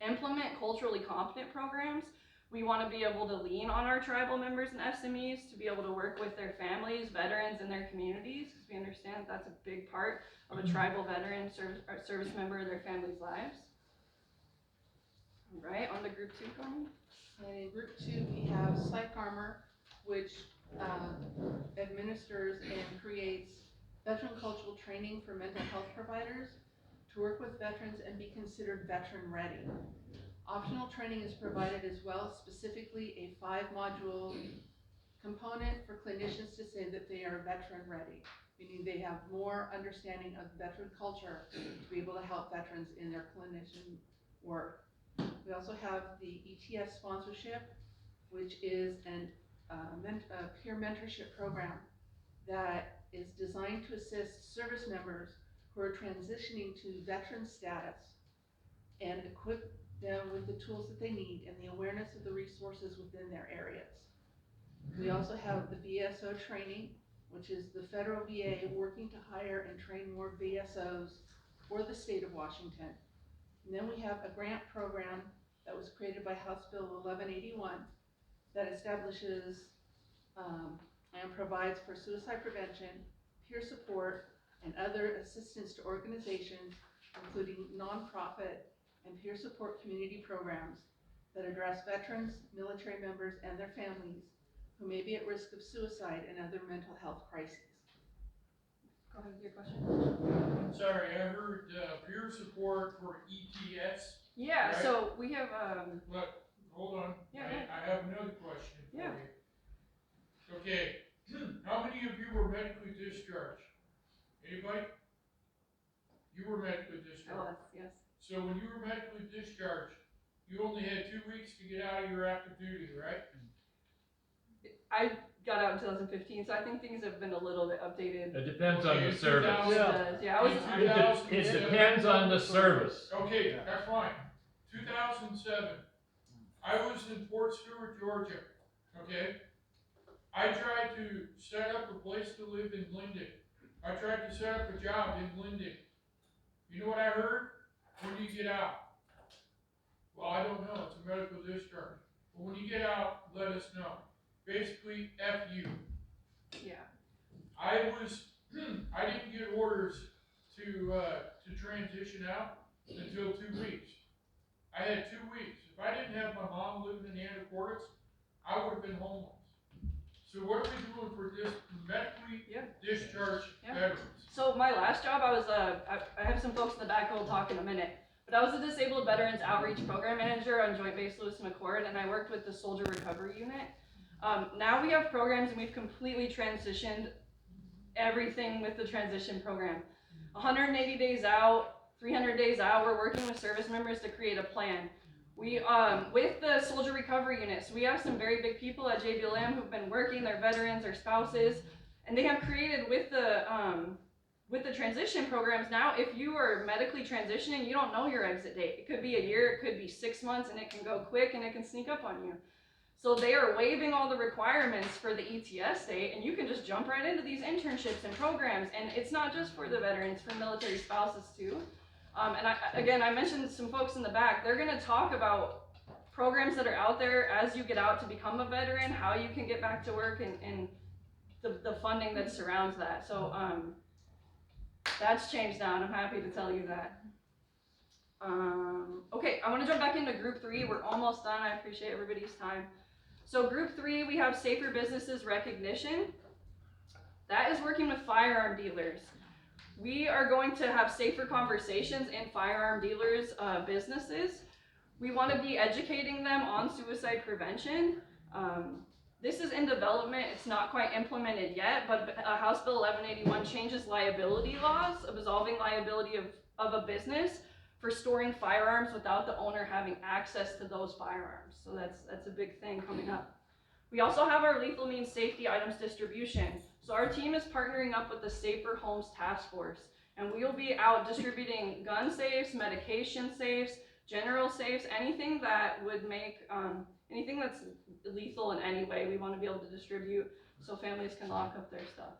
implement culturally competent programs. We want to be able to lean on our tribal members and SMEs to be able to work with their families, veterans, and their communities, because we understand that's a big part of a tribal veteran service member of their family's lives. All right, on to group 2, Connie. And in group 2, we have Psych Armor, which administers and creates veteran cultural training for mental health providers to work with veterans and be considered veteran ready. Optional training is provided as well, specifically a 5-module component for clinicians to say that they are veteran ready, meaning they have more understanding of veteran culture to be able to help veterans in their clinician work. We also have the ETS sponsorship, which is a peer mentorship program that is designed to assist service members who are transitioning to veteran status and equip them with the tools that they need and the awareness of the resources within their areas. We also have the VSO training, which is the federal VA working to hire and train more VSOs for the state of Washington. And then we have a grant program that was created by House Bill 1181 that establishes and provides for suicide prevention, peer support, and other assistance to organizations, including nonprofit and peer support community programs that address veterans, military members, and their families who may be at risk of suicide and other mental health crises. Go ahead with your question. Sorry, I heard peer support for ETS. Yeah, right? so we have But, hold on, Yeah, I have another question for Yeah. you. Okay, how many of you were medically discharged? Anybody? You were medically discharged. yes. So when you were medically discharged, you only had 2 weeks to get out of your active duty, right? I got out in 2015, so I think things have been a little bit updated. It depends on the service. Yeah, I was. It depends on the service. Okay, that's fine. 2007, I was in Fort Stewart, Georgia, okay? I tried to set up a place to live in Linden. I tried to set up a job in Linden. You know what I heard? When do you get out? Well, I don't know, it's a medical discharge. But when you get out, let us know. Basically, F you. Yeah. I didn't get orders to transition out until 2 weeks. I had 2 weeks. If I didn't have my mom living in the Anacortes, I would have been homeless. So what are we doing for this medically discharged veterans? So my last job, I was I have some folks in the back who will talk in a minute, but I was a disabled veterans outreach program manager on Joint Base Lewis McChord, and I worked with the Soldier Recovery Unit. Now we have programs, and we've completely transitioned everything with the transition program. 180 days out, 300 days out, we're working with service members to create a plan. We, with the Soldier Recovery Unit, so we have some very big people at JBLM who've been working, their veterans, their spouses, and they have created with the transition programs now, if you are medically transitioning, you don't know your exit date. It could be a year, it could be 6 months, and it can go quick and it can sneak up on you. So they are waiving all the requirements for the ETS date, and you can just jump right into these internships and programs, and it's not just for the veterans, for military spouses too. And I mentioned some folks in the back, they're gonna talk about programs that are out there as you get out to become a veteran, how you can get back to work, and the funding that surrounds that. So that's changed now, and I'm happy to tell you that. Okay, I wanna jump back into group 3, we're almost done, I appreciate everybody's time. So group 3, we have Safer Businesses Recognition. That is working with firearm dealers. We are going to have safer conversations in firearm dealers' businesses. We want to be educating them on suicide prevention. This is in development, it's not quite implemented yet, but House Bill 1181 changes liability laws, absolving liability of a business for storing firearms without the owner having access to those firearms. So that's a big thing coming up. We also have our lethal means safety items distribution. So our team is partnering up with the Safer Homes Task Force, and we will be out distributing gun safes, medication safes, general safes, anything that would make, anything that's lethal in any way, we want to be able to distribute so families can lock up their stuff.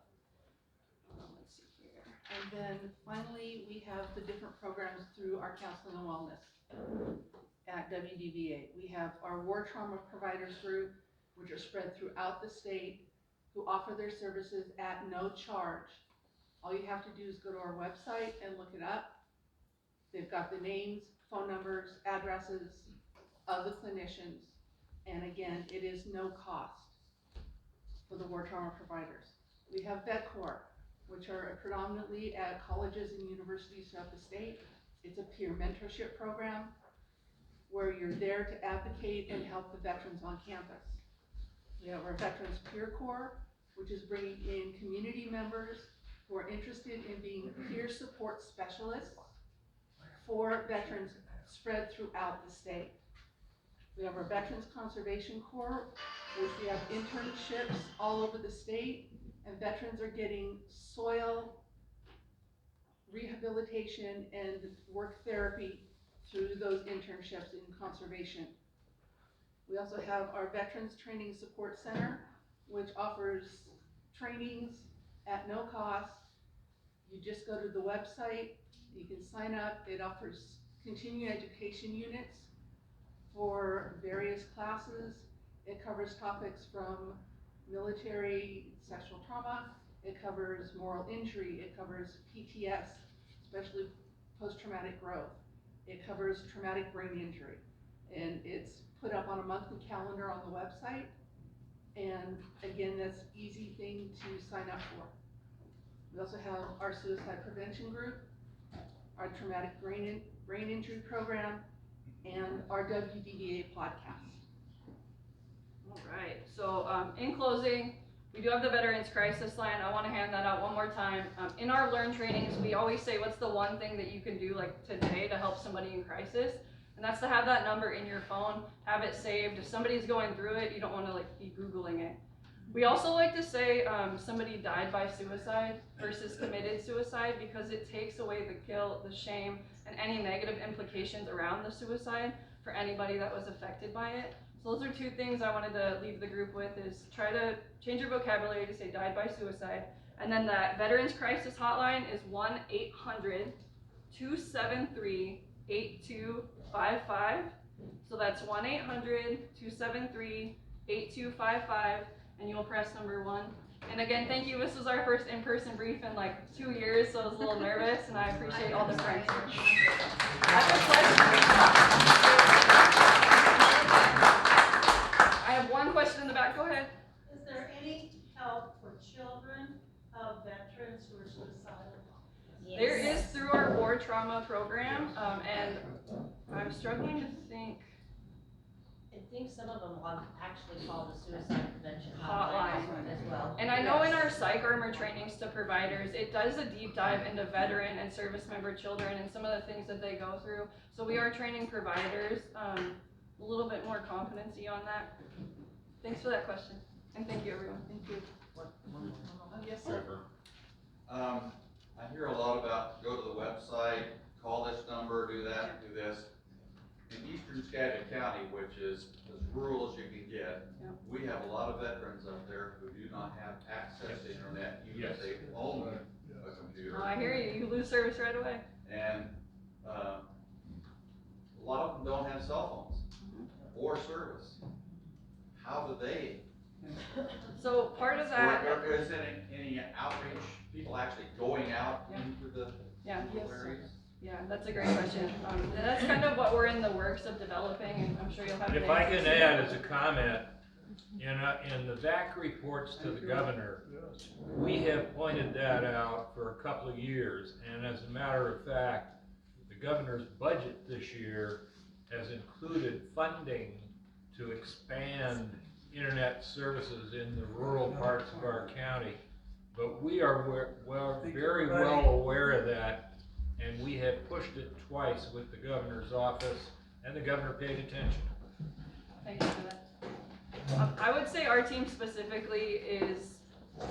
Let's see here. And then finally, we have the different programs through our counseling and wellness at WDBA. We have our war trauma providers group, which are spread throughout the state, who offer their services at no charge. All you have to do is go to our website and look it up. They've got the names, phone numbers, addresses of the clinicians. And again, it is no cost for the war trauma providers. We have VetCorps, which are predominantly at colleges and universities throughout the state. It's a peer mentorship program where you're there to advocate and help the veterans on campus. We have our Veterans Peer Corps, which is bringing in community members who are interested in being peer support specialists for veterans spread throughout the state. We have our Veterans Conservation Corps, which we have internships all over the state, and veterans are getting soil rehabilitation and work therapy through those internships in conservation. We also have our Veterans Training Support Center, which offers trainings at no cost. You just go to the website, you can sign up. It offers continuing education units for various classes. It covers topics from military sexual trauma, it covers moral injury, it covers PTS, especially post-traumatic growth. It covers traumatic brain injury. And it's put up on a monthly calendar on the website. And again, that's an easy thing to sign up for. We also have our suicide prevention group, our traumatic brain injury program, and our WDBA podcast. All right, so in closing, we do have the Veterans Crisis Line. I want to hand that out one more time. In our Learn trainings, we always say, what's the one thing that you can do like today to help somebody in crisis? And that's to have that number in your phone, have it saved. If somebody's going through it, you don't want to like be Googling it. We also like to say somebody died by suicide versus committed suicide, because it takes away the guilt, the shame, and any negative implications around the suicide for anybody that was affected by it. So those are two things I wanted to leave the group with, is try to change your vocabulary to say died by suicide. And then that Veterans Crisis Hotline is 1-800-273-8255. So that's 1-800-273-8255, and you'll press number 1. And again, thank you. This was our first in-person brief in like 2 years, so I was a little nervous, and I appreciate all the friends. I have one question in the back. Go ahead. Is there any help for children of veterans who are suicidal? Yes. There is through our war trauma program, and I'm struggling to think. I think some of them will actually call the suicide prevention hotline as well. And I know in our psych armor trainings to providers, it does a deep dive into veteran and service member children and some of the things that they go through. So we are training providers a little bit more competency on that. Thanks for that question. And thank you, everyone. Thank you. Yes, sir. I hear a lot about go to the website, call this number, do that, do this. In eastern Skagit County, which is as rural as you can get, we have a lot of veterans up there who do not have access to internet, even if they own a computer. I hear you. You lose service right away. And a lot of them don't have cell phones or service. How do they? So part of that. Is there any outreach, people actually going out into the rural areas? Yeah, that's a great question. That's kind of what we're in the works of developing, and I'm sure you'll have. If I can add as a comment, in the VAC reports to the governor, we have pointed that out for a couple of years, and as a matter of fact, the governor's budget this year has included funding to expand internet services in the rural parts of our county. But we are very well aware of that, and we have pushed it twice with the governor's office, and the governor paid attention. Thank you for that. I would say our team specifically is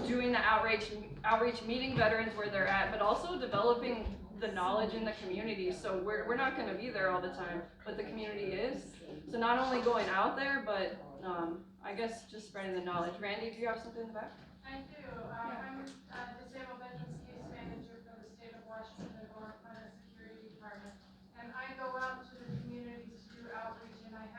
doing the outreach, meeting veterans where they're at, but also developing the knowledge in the community. So we're not going to be there all the time, but the community is. So not only going out there, but I guess just spreading the knowledge. Randy, do you have something in the back? I do. I'm Disabled Veterans Case Manager for the state of Washington, Burlington Security Department. And I go out to the communities to do outreach, and I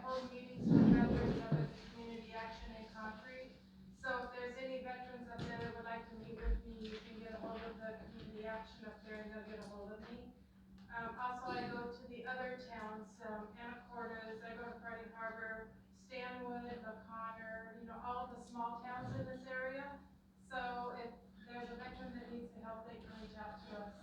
hold meetings with veterans up at the Community Action in Concrete. So if there's any veterans up there that would like to meet with me, you can get a hold of the Community Action up there and they'll get a hold of me. Also, I go to the other towns, Anacortes, I go to Friday Harbor, Stanwood, LaConner, all the small towns in this area. So if there's a veteran that needs the help, they can reach out to us.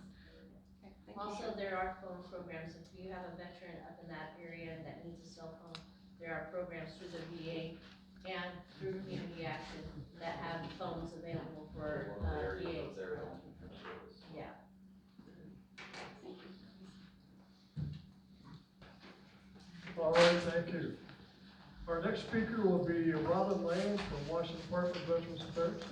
Also, there are phone programs. If you have a veteran up in that area that needs a cell phone, there are programs through the VA and through Community Action that have phones available for VA. Yeah. All right, thank you. Our next speaker will be Robin Lane from Washington Department of Veterans Affairs.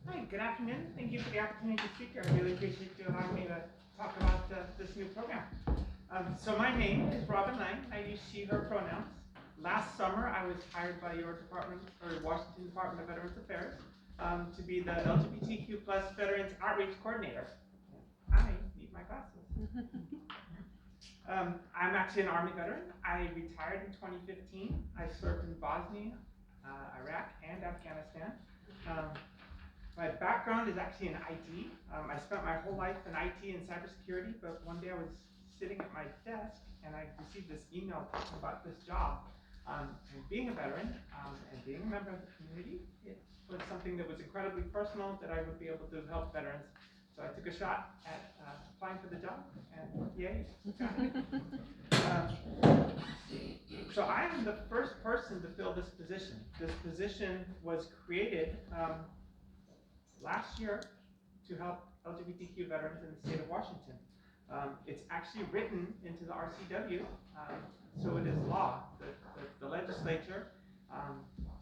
Hi, good afternoon. Thank you for the opportunity to speak here. I really appreciate you allowing me to talk about this new program. So my name is Robin Lang. I use she, her pronouns. Last summer, I was hired by your department, or Washington Department of Veterans Affairs, to be the LGBTQ+ Veterans Outreach Coordinator. I need my glasses. I'm actually an Army veteran. I retired in 2015. I served in Bosnia, Iraq, and Afghanistan. My background is actually in IT. I spent my whole life in IT and cybersecurity, but one day I was sitting at my desk and I received this email talking about this job. And being a veteran and being a member of the community, it was something that was incredibly personal, that I would be able to help veterans. So I took a shot at applying for the job, and yay, got it. So I am the first person to fill this position. This position was created last year to help LGBTQ veterans in the state of Washington. It's actually written into the RCW, so it is law. The legislature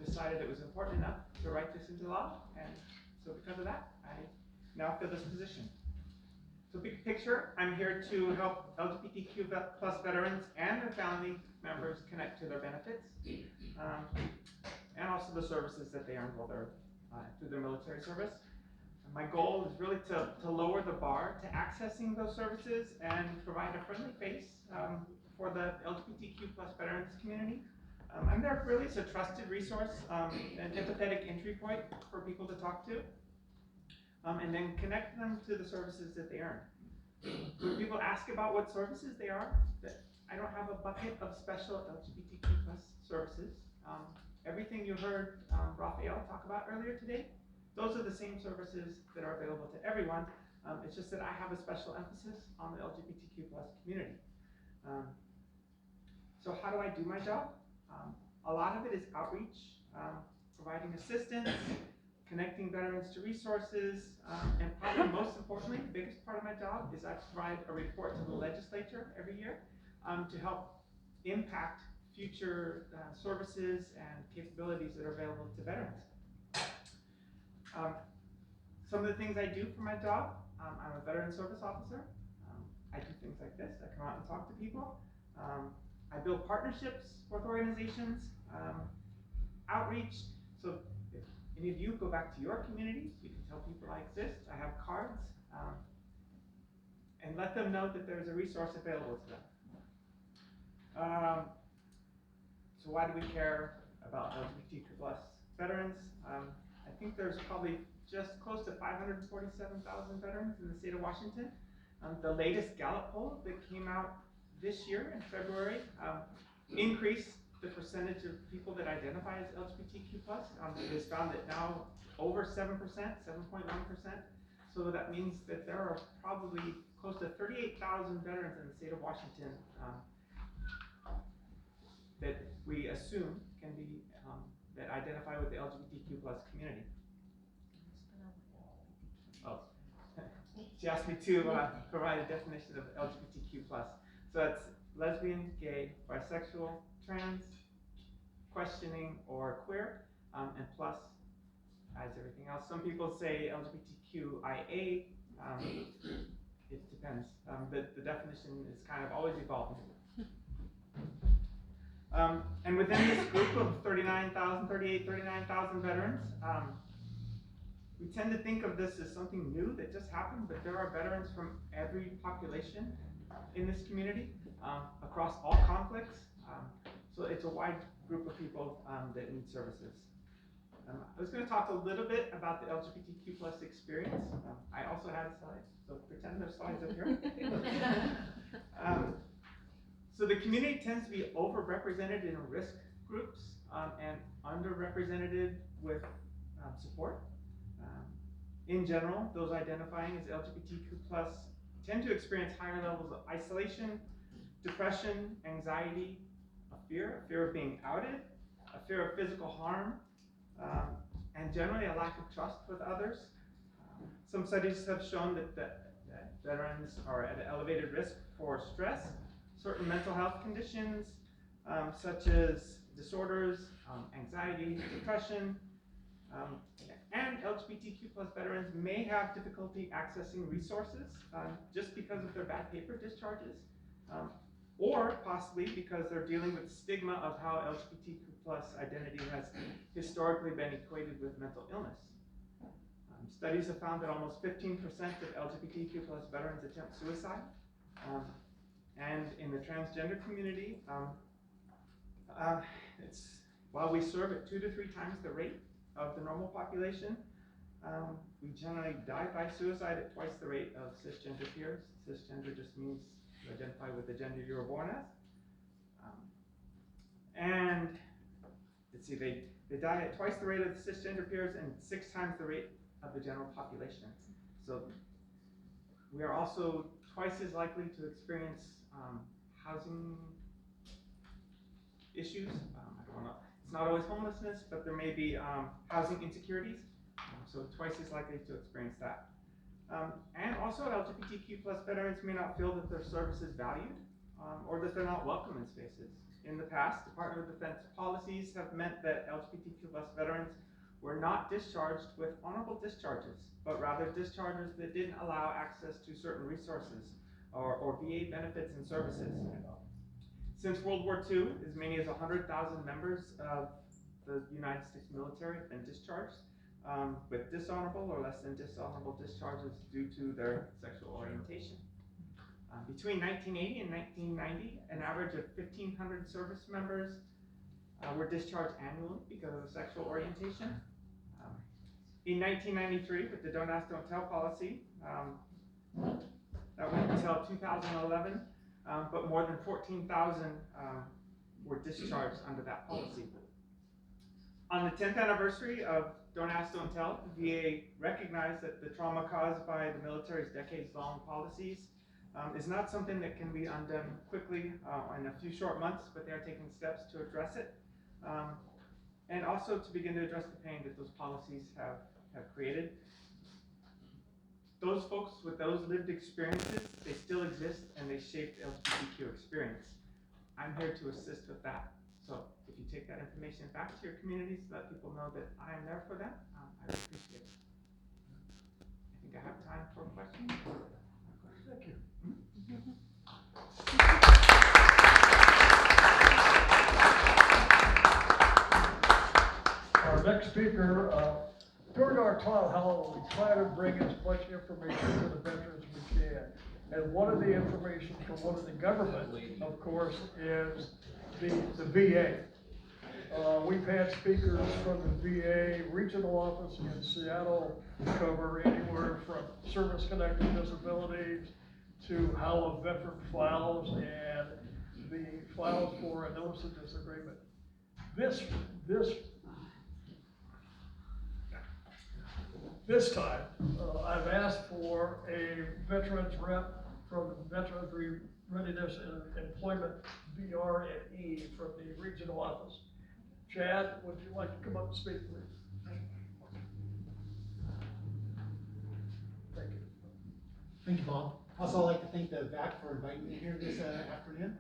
decided it was important enough to write this into law, and so because of that, I now fill this position. So big picture, I'm here to help LGBTQ+ veterans and their family members connect to their benefits, and also the services that they earn while they're through their military service. And my goal is really to lower the bar to accessing those services and provide a friendly face for the LGBTQ+ veterans community. And there really is a trusted resource, an empathetic entry point for people to talk to, and then connect them to the services that they earn. When people ask about what services they are, I don't have a bucket of special LGBTQ+ services. Everything you heard Raphael talk about earlier today, those are the same services that are available to everyone. It's just that I have a special emphasis on the LGBTQ+ community. So how do I do my job? A lot of it is outreach, providing assistance, connecting veterans to resources, and probably most importantly, the biggest part of my job is I provide a report to the legislature every year to help impact future services and capabilities that are available to veterans. Some of the things I do for my job, I'm a veteran service officer. I do things like this. I come out and talk to people. I build partnerships with organizations, outreach. So if any of you go back to your communities, you can tell people I exist. I have cards, and let them know that there's a resource available to them. So why do we care about LGBTQ+ veterans? I think there's probably just close to 547,000 veterans in the state of Washington. The latest Gallup poll that came out this year in February increased the percentage of people that identify as LGBTQ+. It is found that now over 7%, 7.1%. So that means that there are probably close to 38,000 veterans in the state of Washington that we assume can be, that identify with the LGBTQ+ community. Oh, she asked me to provide a definition of LGBTQ+. So that's lesbian, gay, bisexual, trans, questioning, or queer, and plus as everything else. Some people say LGBTQIA. It depends. The definition is kind of always evolving. And within this group of 39,000 veterans, we tend to think of this as something new that just happened, but there are veterans from every population in this community, across all conflicts. So it's a wide group of people that need services. I was going to talk a little bit about the LGBTQ+ experience. I also had slides, so pretend there's slides up here. So the community tends to be overrepresented in risk groups and underrepresented with support. In general, those identifying as LGBTQ+ tend to experience higher levels of isolation, depression, anxiety, a fear of being outed, a fear of physical harm, and generally a lack of trust with others. Some studies have shown that veterans are at an elevated risk for stress, certain mental health conditions, such as disorders, anxiety, depression, and LGBTQ+ veterans may have difficulty accessing resources just because of their bad paper discharges, or possibly because they're dealing with stigma of how LGBTQ+ identity has historically been equated with mental illness. Studies have found that almost 15% of LGBTQ+ veterans attempt suicide. And in the transgender community, while we serve at 2 to 3 times the rate of the normal population, we generally die by suicide at twice the rate of cisgender peers. Cisgender just means you identify with the gender you were born as. And let's see, they die at twice the rate of the cisgender peers and 6 times the rate of the general population. So we are also twice as likely to experience housing issues. I don't know. It's not always homelessness, but there may be housing insecurities. So twice as likely to experience that. And also LGBTQ+ veterans may not feel that their service is valued or that they're not welcome in spaces. In the past, Department of Defense policies have meant that LGBTQ+ veterans were not discharged with honorable discharges, but rather discharges that didn't allow access to certain resources or VA benefits and services. Since World War II, as many as 100,000 members of the United States military have been discharged with dishonorable or less than dishonorable discharges due to their sexual orientation. Between 1980 and 1990, an average of 1,500 service members were discharged annually because of sexual orientation. In 1993, with the Don't Ask, Don't Tell policy, that went until 2011, but more than 14,000 were discharged under that policy. On the 10th anniversary of Don't Ask, Don't Tell, the VA recognized that the trauma caused by the military's decades-long policies is not something that can be undone quickly in a few short months, but they are taking steps to address it, and also to begin to address the pain that those policies have created. Those folks with those lived experiences, they still exist and they shape the LGBTQ experience. I'm here to assist with that. So if you take that information back to your communities, let people know that I am there for them, I would appreciate it. I think I have time for questions. Thank you. Our next speaker, during our town hall, we try to bring as much information to the veterans as we can. And one of the information from one of the government, of course, is the VA. We've had speakers from the VA regional office in Seattle cover anywhere from service-connected disabilities to how a veteran files and the files for a notice of disagreement. This time, I've asked for a veterans rep from Veterans Readiness and Employment, BR&E, from the regional office. Chad, would you like to come up and speak, please? Thank you. Thank you, Bob. Also, I'd like to thank the VAC for inviting me here this afternoon.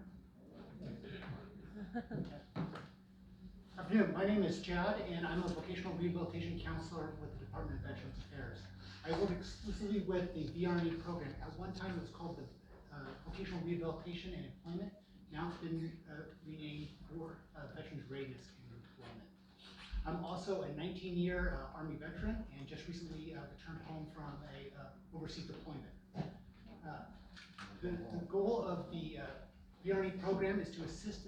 Afternoon, my name is Chad, and I'm a vocational rehabilitation counselor with the Department of Veterans Affairs. I work exclusively with the VRE program. At one time, it was called the Vocational Rehabilitation and Employment. Now it's been renamed for Veterans Readiness and Employment. I'm also a 19-year Army veteran and just recently returned home from a overseas deployment. The goal of the VRE program is to assist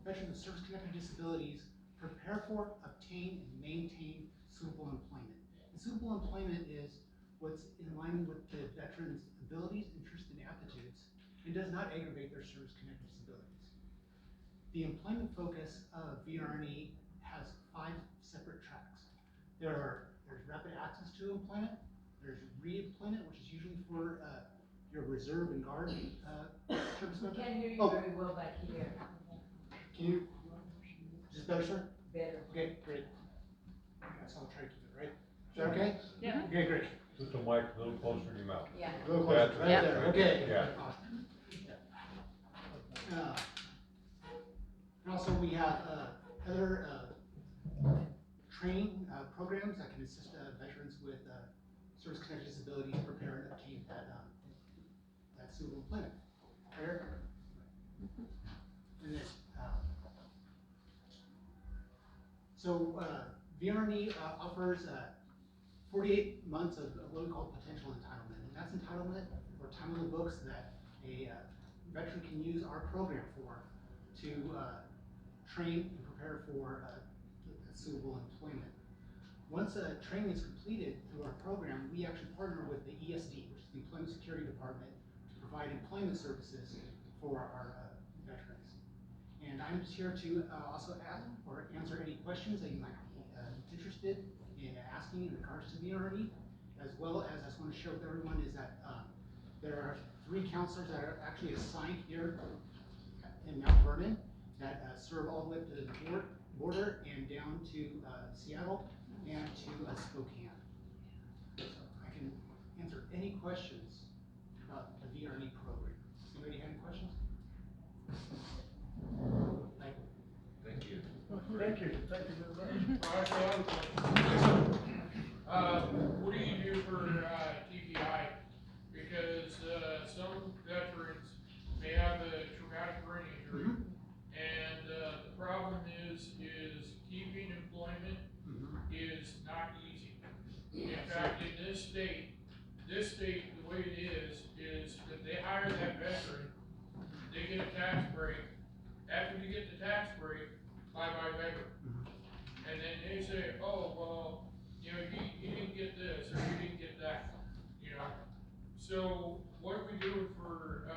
veterans with service-connected disabilities prepare for, obtain, and maintain suitable employment. And suitable employment is what's in line with the veteran's abilities, interests, and aptitudes, and does not aggravate their service-connected disabilities. The employment focus of VRE has 5 separate tracks. There's rapid access to employment, there's re-employment, which is usually for your reserve and guard service members. We can't hear you very well back here. Can you, is this better, sir? Better. Okay, great. Okay, so I'll try to keep it, right? Is that okay? Yeah. Okay, great. Put the mic a little closer to your mouth. Yeah. A little closer, That's right it. there, okay. Yeah. And also we have other training programs that can assist veterans with service-connected disabilities prepare and obtain that suitable employment. Right? And this, VRE offers 48 months of what we call potential entitlement, and that's entitlement or time on the books that a veteran can use our program for to train and prepare for suitable employment. Once training is completed through our program, we actually partner with the ESD, which is the Employment Security Department, to provide employment services for our veterans. And I'm just here to also ask or answer any questions that you might be interested in asking in regards to VRE, as well as I just want to share with everyone is that there are 3 counselors that are actually assigned here in Mount Vernon that serve all the way up to the border and down to Seattle and to Spokane. So I can answer any questions about the VRE program. Anybody have any questions? Thank you. Thank you. Thank you very much. What do you do for TBI? Because some veterans may have a traumatic brain injury, and the problem is keeping employment is not easy. In fact, in this state, the way it is that they hire that veteran, they get a tax break. After you get the tax break, bye-bye veteran. And then they say, oh, well, you know, you didn't get this, or you didn't get that, you know. So what are we doing for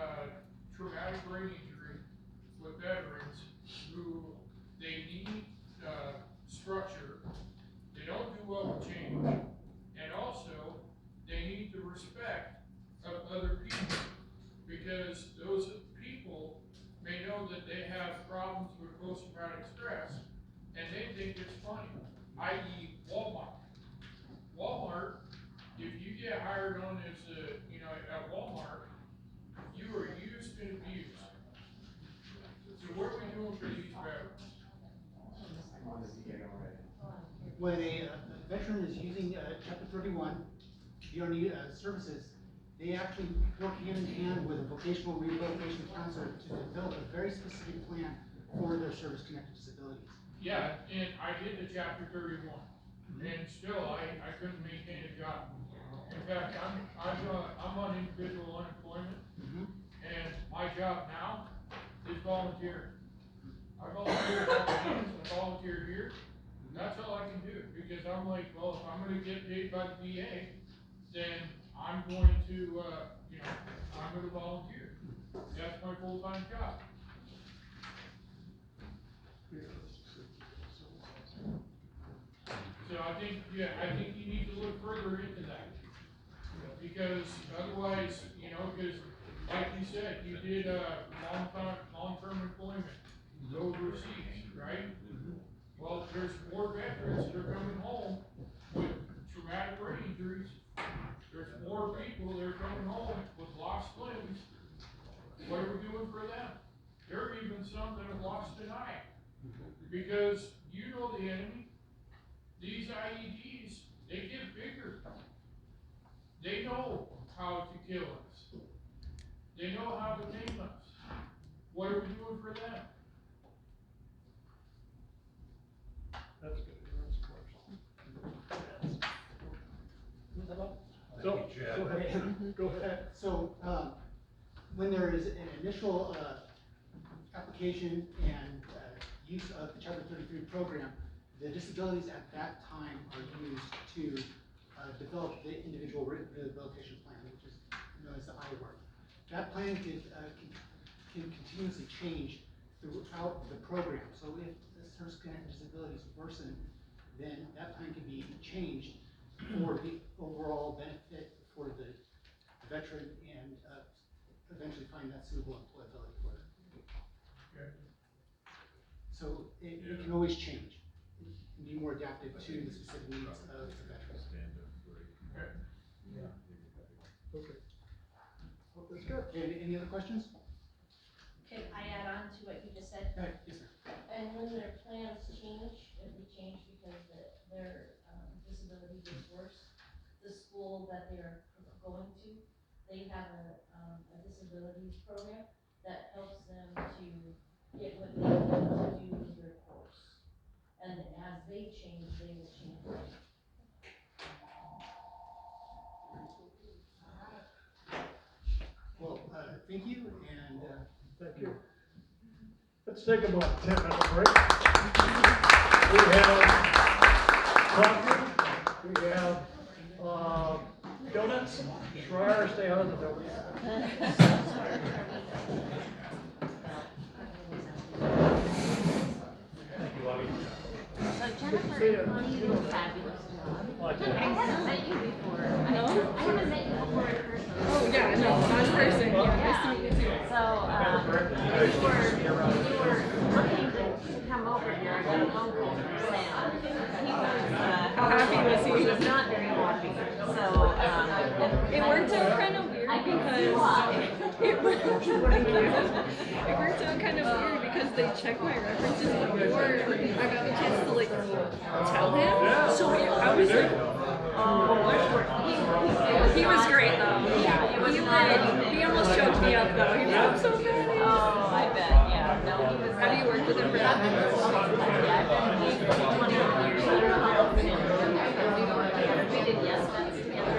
traumatic brain injury with veterans who they need structure, they don't do well with change, and also they need the respect of other people, because those people may know that they have problems with post-traumatic stress, and they think it's funny, i.e. Walmart. Walmart, if you get hired on as a, you know, at Walmart, you are used and abused. So what are we doing for these veterans? When a veteran is using Chapter 31 VRE services, they actually work hand in hand with a vocational rehabilitation counselor to develop a very specific plan for their service-connected disabilities. Yeah, and I did the Chapter 31, and still I couldn't maintain a job. In fact, I'm on individual unemployment, and my job now is volunteer. I volunteer at Bowman, I volunteer here. That's all I can do, because I'm like, well, if I'm going to get paid by the VA, then I'm going to, you know, I'm going to volunteer. That's my full-time job. So I think you need to look further into that. Because otherwise, because like you said, you did, long-term employment, overseas, right? Well, there's more veterans that are coming home with traumatic brain injuries. There's more people that are coming home with lost limbs. What are we doing for them? There are even some that have lost an eye. Because you know the enemy. These IEDs, they get bigger. They know how to kill us. They know how to maim us. What are we doing for them? That's good. Go ahead. Go ahead. So, when there is an initial application and use of the Chapter 33 program, the disabilities at that time are used to develop the individual rehabilitation plan, which is known as the IWORK. That plan can continuously change throughout the program. So if this person's disabilities worsen, then that plan can be changed for the overall benefit for the veteran and eventually find that suitable employability for them. Okay. So it can always change and be more adaptive to the specific needs of the veteran. Okay. Yeah. Okay. Well, that's good. Any other questions? Can I add on to what you just said? Yes, sir. And when their plans change, if they change because their disability gets worse, the school that they're going to, they have a disabilities program that helps them to get what they need to do with their course. And as they change, they will change. Well, thank you, and thank you. Let's take about a 10-minute break. We have coffee. We have donuts. Schreier, stay out of the donuts. So Jennifer and Connie did a fabulous job. I haven't met you before. I haven't met you before in person. Oh, yeah, no, not in person. Yeah, nice to meet you too. So, you were looking to come over here, and you phone called from Sam. He was, how happy was he? He was not very happy. So, it worked out kind of weird because it worked out kind of weird because they checked my references before I got the chance to like tell him. So I was like, he was great though. He almost choked me up though. He was like, I'm so proud of you. Oh, I bet. Yeah. No, he was. Have you worked with him for that? Yeah, I've been with him for 21 years. I don't know. We did Yes Fest together.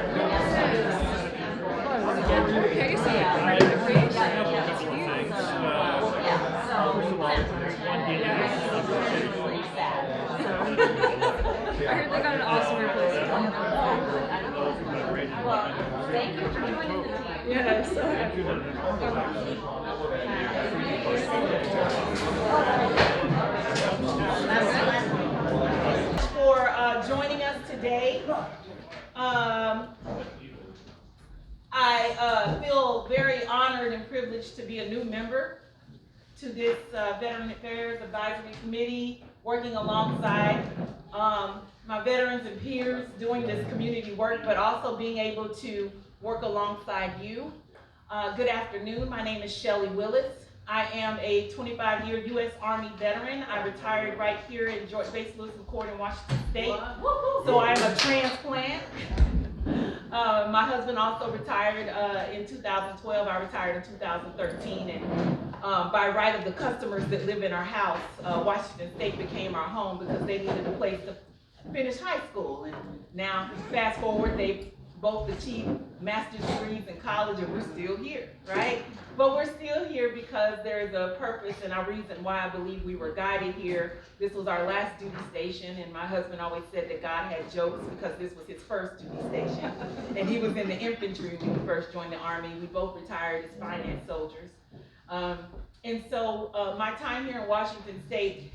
Okay, so yeah. I heard they got an awesome replacement. Well, thank you for joining the team. Yeah, so happy. For joining us today. I feel very honored and privileged to be a new member to this Veteran Affairs Advisory Committee, working alongside my veterans and peers doing this community work, but also being able to work alongside you. Good afternoon, my name is Shelly Willis. I am a 25-year U.S. Army veteran. I retired right here in George Base Lewis McCord in Washington State. So I am a transplant. My husband also retired in 2012. I retired in 2013. And by right of the customers that live in our house, Washington State became our home because they needed a place to finish high school. And now, fast forward, they both achieved master's degrees in college and we're still here, right? But we're still here because there is a purpose and a reason why I believe we were guided here. This was our last duty station, and my husband always said that God had jokes because this was his first duty station. And he was in the infantry when he first joined the Army. We both retired as finance soldiers. And so my time here in Washington State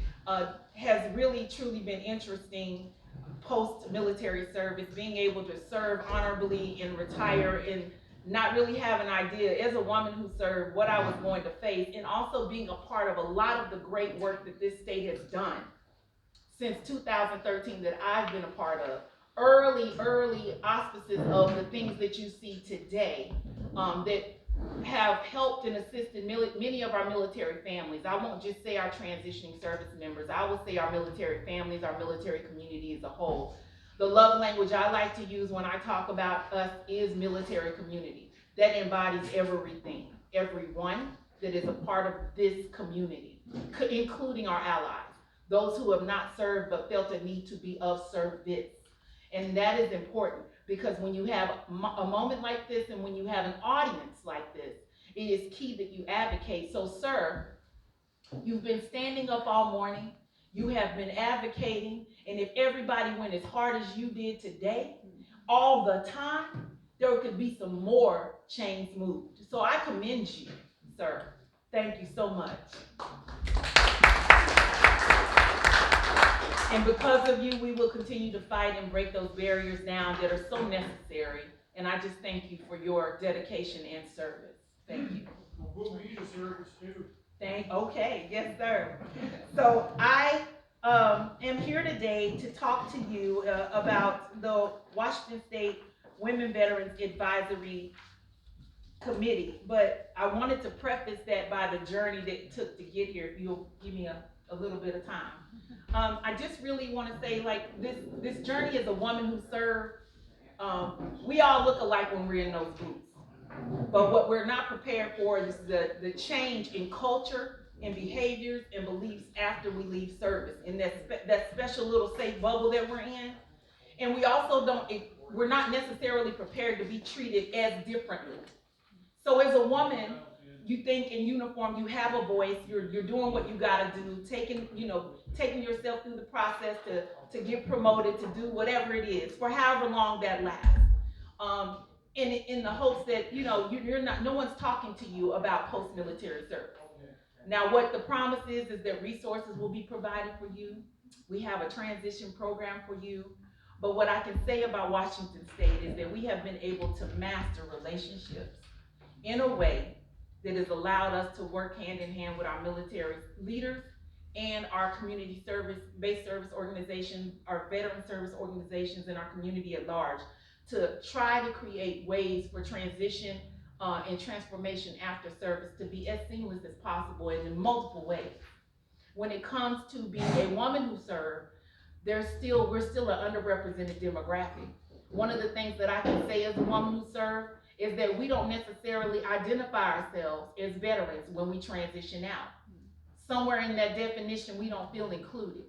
has really truly been interesting post-military service, being able to serve honorably and retire and not really have an idea as a woman who served what I was going to face, and also being a part of a lot of the great work that this state has done since 2013 that I've been a part of. Early auspices of the things that you see today that have helped and assisted many of our military families. I won't just say our transitioning service members. I will say our military families, our military community as a whole. The love language I like to use when I talk about us is military community. That embodies everything, everyone that is a part of this community, including our allies, those who have not served but felt a need to be of service. And that is important, because when you have a moment like this and when you have an audience like this, it is key that you advocate. So, sir, you've been standing up all morning, you have been advocating, and if everybody went as hard as you did today, all the time, there could be some more chains moved. So I commend you, sir. Thank you so much. And because of you, we will continue to fight and break those barriers down that are so necessary. And I just thank you for your dedication and service. Thank you. We'll be the service too. Okay, yes, sir. So I am here today to talk to you about the Washington State Women Veterans Advisory Committee. But I wanted to preface that by the journey that it took to get here, if you'll give me a little bit of time. I just really want to say, like, this journey as a woman who served, we all look alike when we're in those boots. But what we're not prepared for is the change in culture and behaviors and beliefs after we leave service, in that special little safe bubble that we're in. And we also we're not necessarily prepared to be treated as differently. So as a woman, you think in uniform, you have a voice, you're doing what you gotta do, taking yourself through the process to get promoted, to do whatever it is, for however long that lasts. In the hopes that, no one's talking to you about post-military service. Now, what the promise is that resources will be provided for you. We have a transition program for you. But what I can say about Washington State is that we have been able to master relationships in a way that has allowed us to work hand in hand with our military leaders and our community based service organizations, our veteran service organizations, and our community at large, to try to create ways for transition and transformation after service to be as seamless as possible and in multiple ways. When it comes to being a woman who served, we're still an underrepresented demographic. One of the things that I can say as a woman who served is that we don't necessarily identify ourselves as veterans when we transition out. Somewhere in that definition, we don't feel included.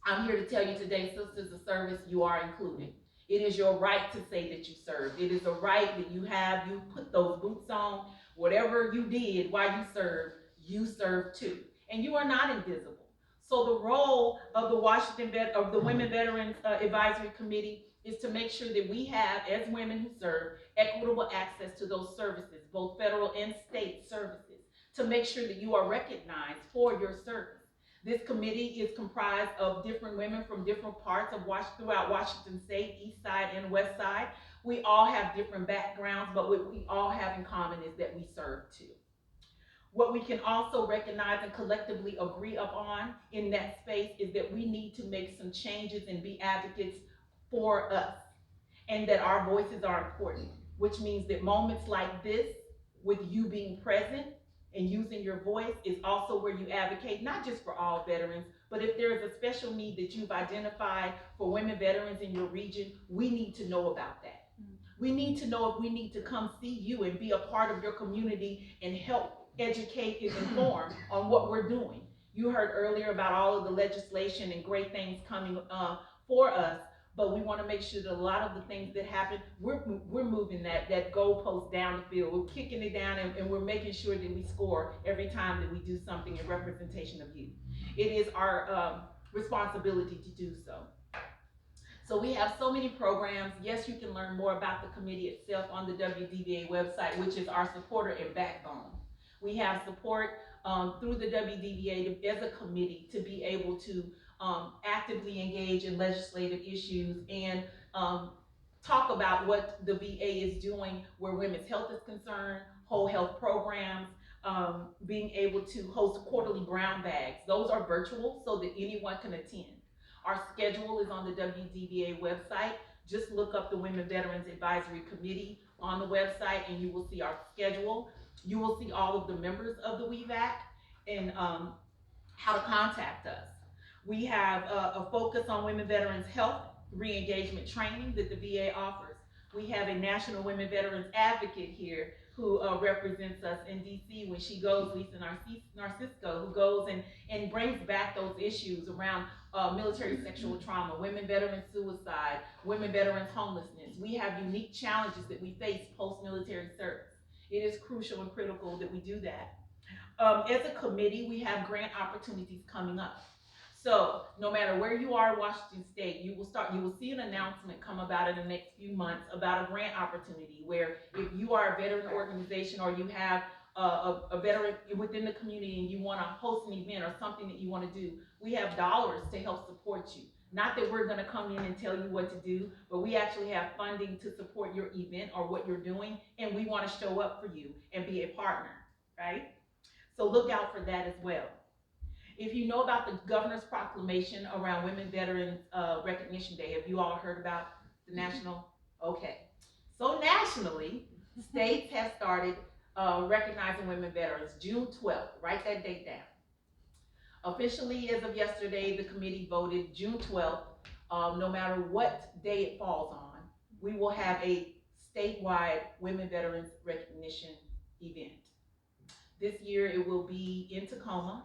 I'm here to tell you today, sisters of service, you are included. It is your right to say that you served. It is a right that you have. You put those boots on. Whatever you did while you served too. And you are not invisible. So the role of the Women Veterans Advisory Committee is to make sure that we have, as women who serve, equitable access to those services, both federal and state services, to make sure that you are recognized for your service. This committee is comprised of different women from different parts of throughout Washington State, East Side and West Side. We all have different backgrounds, but what we all have in common is that we serve too. What we can also recognize and collectively agree upon in that space is that we need to make some changes and be advocates for us, and that our voices are important, which means that moments like this, with you being present and using your voice, is also where you advocate, not just for all veterans, but if there is a special need that you've identified for women veterans in your region, we need to know about that. We need to know if we need to come see you and be a part of your community and help educate and inform on what we're doing. You heard earlier about all of the legislation and great things coming for us, but we want to make sure that a lot of the things that happen, we're moving that goalpost down the field. We're kicking it down, and we're making sure that we score every time that we do something in representation of you. It is our responsibility to do so. So we have so many programs. Yes, you can learn more about the committee itself on the WDBA website, which is our supporter and backbone. We have support through the WDBA as a committee to be able to actively engage in legislative issues and talk about what the VA is doing where women's health is concerned, whole health programs, being able to host quarterly brown bags. Those are virtual so that anyone can attend. Our schedule is on the WDBA website. Just look up the Women Veterans Advisory Committee on the website and you will see our schedule. You will see all of the members of the WVAC and how to contact us. We have a focus on women veterans health, re-engagement training that the VA offers. We have a National Women Veterans Advocate here who represents us in DC when she goes, Lisa Narcisco, who goes and brings back those issues around military sexual trauma, women veterans suicide, women veterans homelessness. We have unique challenges that we face post-military service. It is crucial and critical that we do that. As a committee, we have grant opportunities coming up. So no matter where you are in Washington State, you will see an announcement come about in the next few months about a grant opportunity where if you are a veteran organization or you have a veteran within the community and you want to host an event or something that you want to do, we have dollars to help support you. Not that we're going to come in and tell you what to do, but we actually have funding to support your event or what you're doing, and we want to show up for you and be a partner, right? So look out for that as well. If you know about the governor's proclamation around Women Veterans Recognition Day, have you all heard about the national? Okay. So nationally, states have started recognizing women veterans June 12th. Write that date down. Officially, as of yesterday, the committee voted June 12th. No matter what day it falls on, we will have a statewide Women Veterans Recognition event. This year, it will be in Tacoma,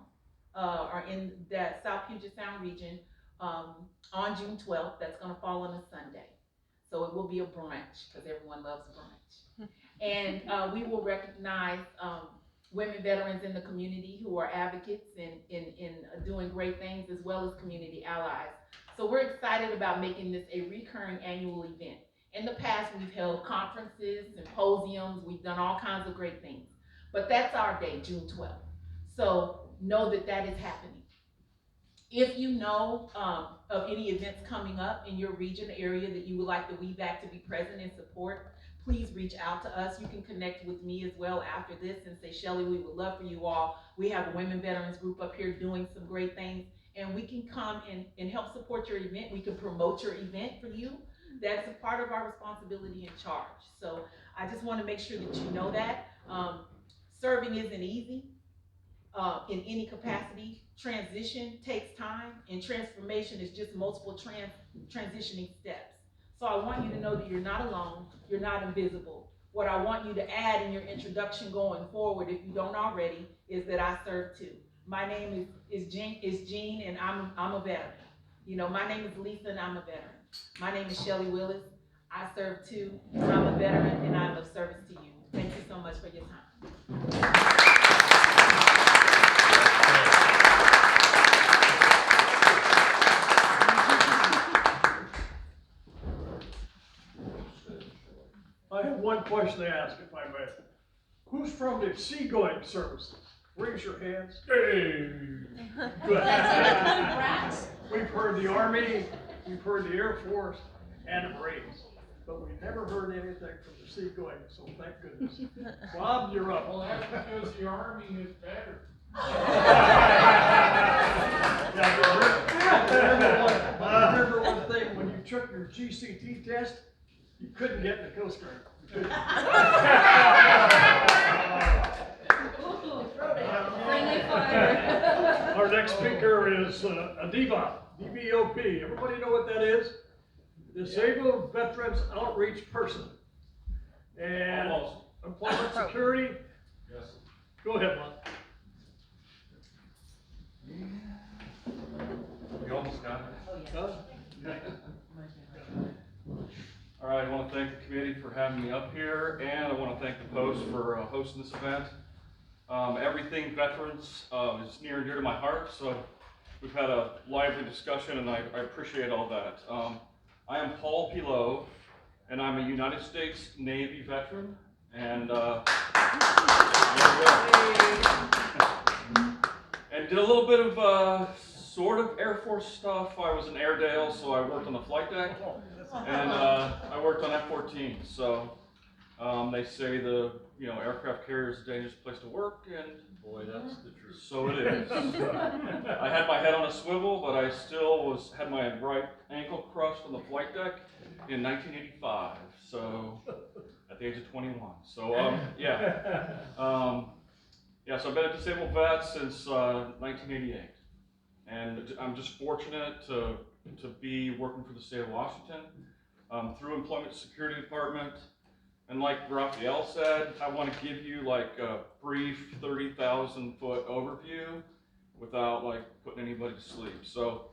or in the South Puget Sound region on June 12th. That's going to fall on a Sunday. So it will be a brunch because everyone loves brunch. And we will recognize women veterans in the community who are advocates in doing great things, as well as community allies. So we're excited about making this a recurring annual event. In the past, we've held conferences, symposiums, we've done all kinds of great things. But that's our day, June 12th. So know that that is happening. If you know of any events coming up in your region, area that you would like the WVAC to be present and support, please reach out to us. You can connect with me as well after this and say, Shelly, we would love for you all. We have a women veterans group up here doing some great things, and we can come and help support your event. We can promote your event for you. That's a part of our responsibility and charge. So I just want to make sure that you know that. Serving isn't easy. In any capacity. Transition takes time, and transformation is just multiple transitioning steps. So I want you to know that you're not alone, you're not invisible. What I want you to add in your introduction going forward, if you don't already, is that I serve too. My name is Jean, and I'm a veteran. You know, my name is Lisa, and I'm a veteran. My name is Shelly Willis. I serve too. I'm a veteran, and I'm of service to you. Thank you so much for your time. I have one question to ask, if I may. Who's from the seagoing services? Raise your hands. Hey. Good. We've heard the Army, we've heard the Air Force, and the Marines, but we've never heard anything from the seagoing, so thank goodness. Bob, you're up. Well, that's because the Army is better. Remember one thing, when you took your GCT test, you couldn't get in the Coast Guard. Our next speaker is DBOP, DBOP. Everybody know what that is? Disabled Veterans Outreach Person. And Employment Security. Yes. Go ahead, Bob. You almost got it. Oh, yeah. All right, I want to thank the committee for having me up here, and I want to thank the Post for hosting this event. Everything veterans is near and dear to my heart, so we've had a lively discussion, and I appreciate all that. I am Paul Pilot, and I'm a United States Navy veteran, and and did a little bit of sort of Air Force stuff. I was in Airedale, so I worked on the flight deck, and I worked on F-14. So they say the aircraft carrier is a dangerous place to work, and Boy, that's the truth. so it is. I had my head on a swivel, but I still had my right ankle crushed on the flight deck in 1985. So at the age of 21. So yeah. So I've been a disabled vet since 1988. And I'm just fortunate to be working for the state of Washington through Employment Security Department. And like Raphael said, I want to give you like a brief 30,000-foot overview without like putting anybody to sleep. So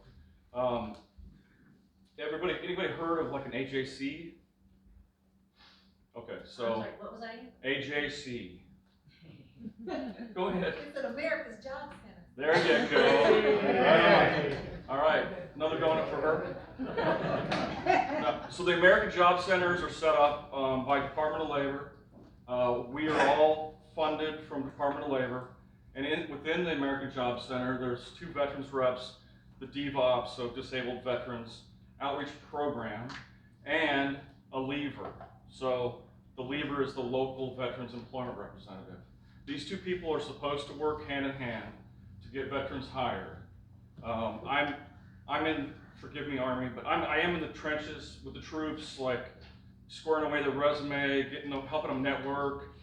anybody heard of like an AJC? Okay, so I'm sorry, what was that? AJC. Go ahead. It's an America's Job Center. There you go. Right on. All right, another donut for her. So the American Job Centers are set up by Department of Labor. We are all funded from Department of Labor. And within the American Job Center, there's 2 veterans reps, the DVOP, so Disabled Veterans Outreach Program, and a lever. So the lever is the local Veterans Employment Representative. These 2 people are supposed to work hand in hand to get veterans hired. I'm in, forgive me Army, but I am in the trenches with the troops, like squaring away the resume, helping them network,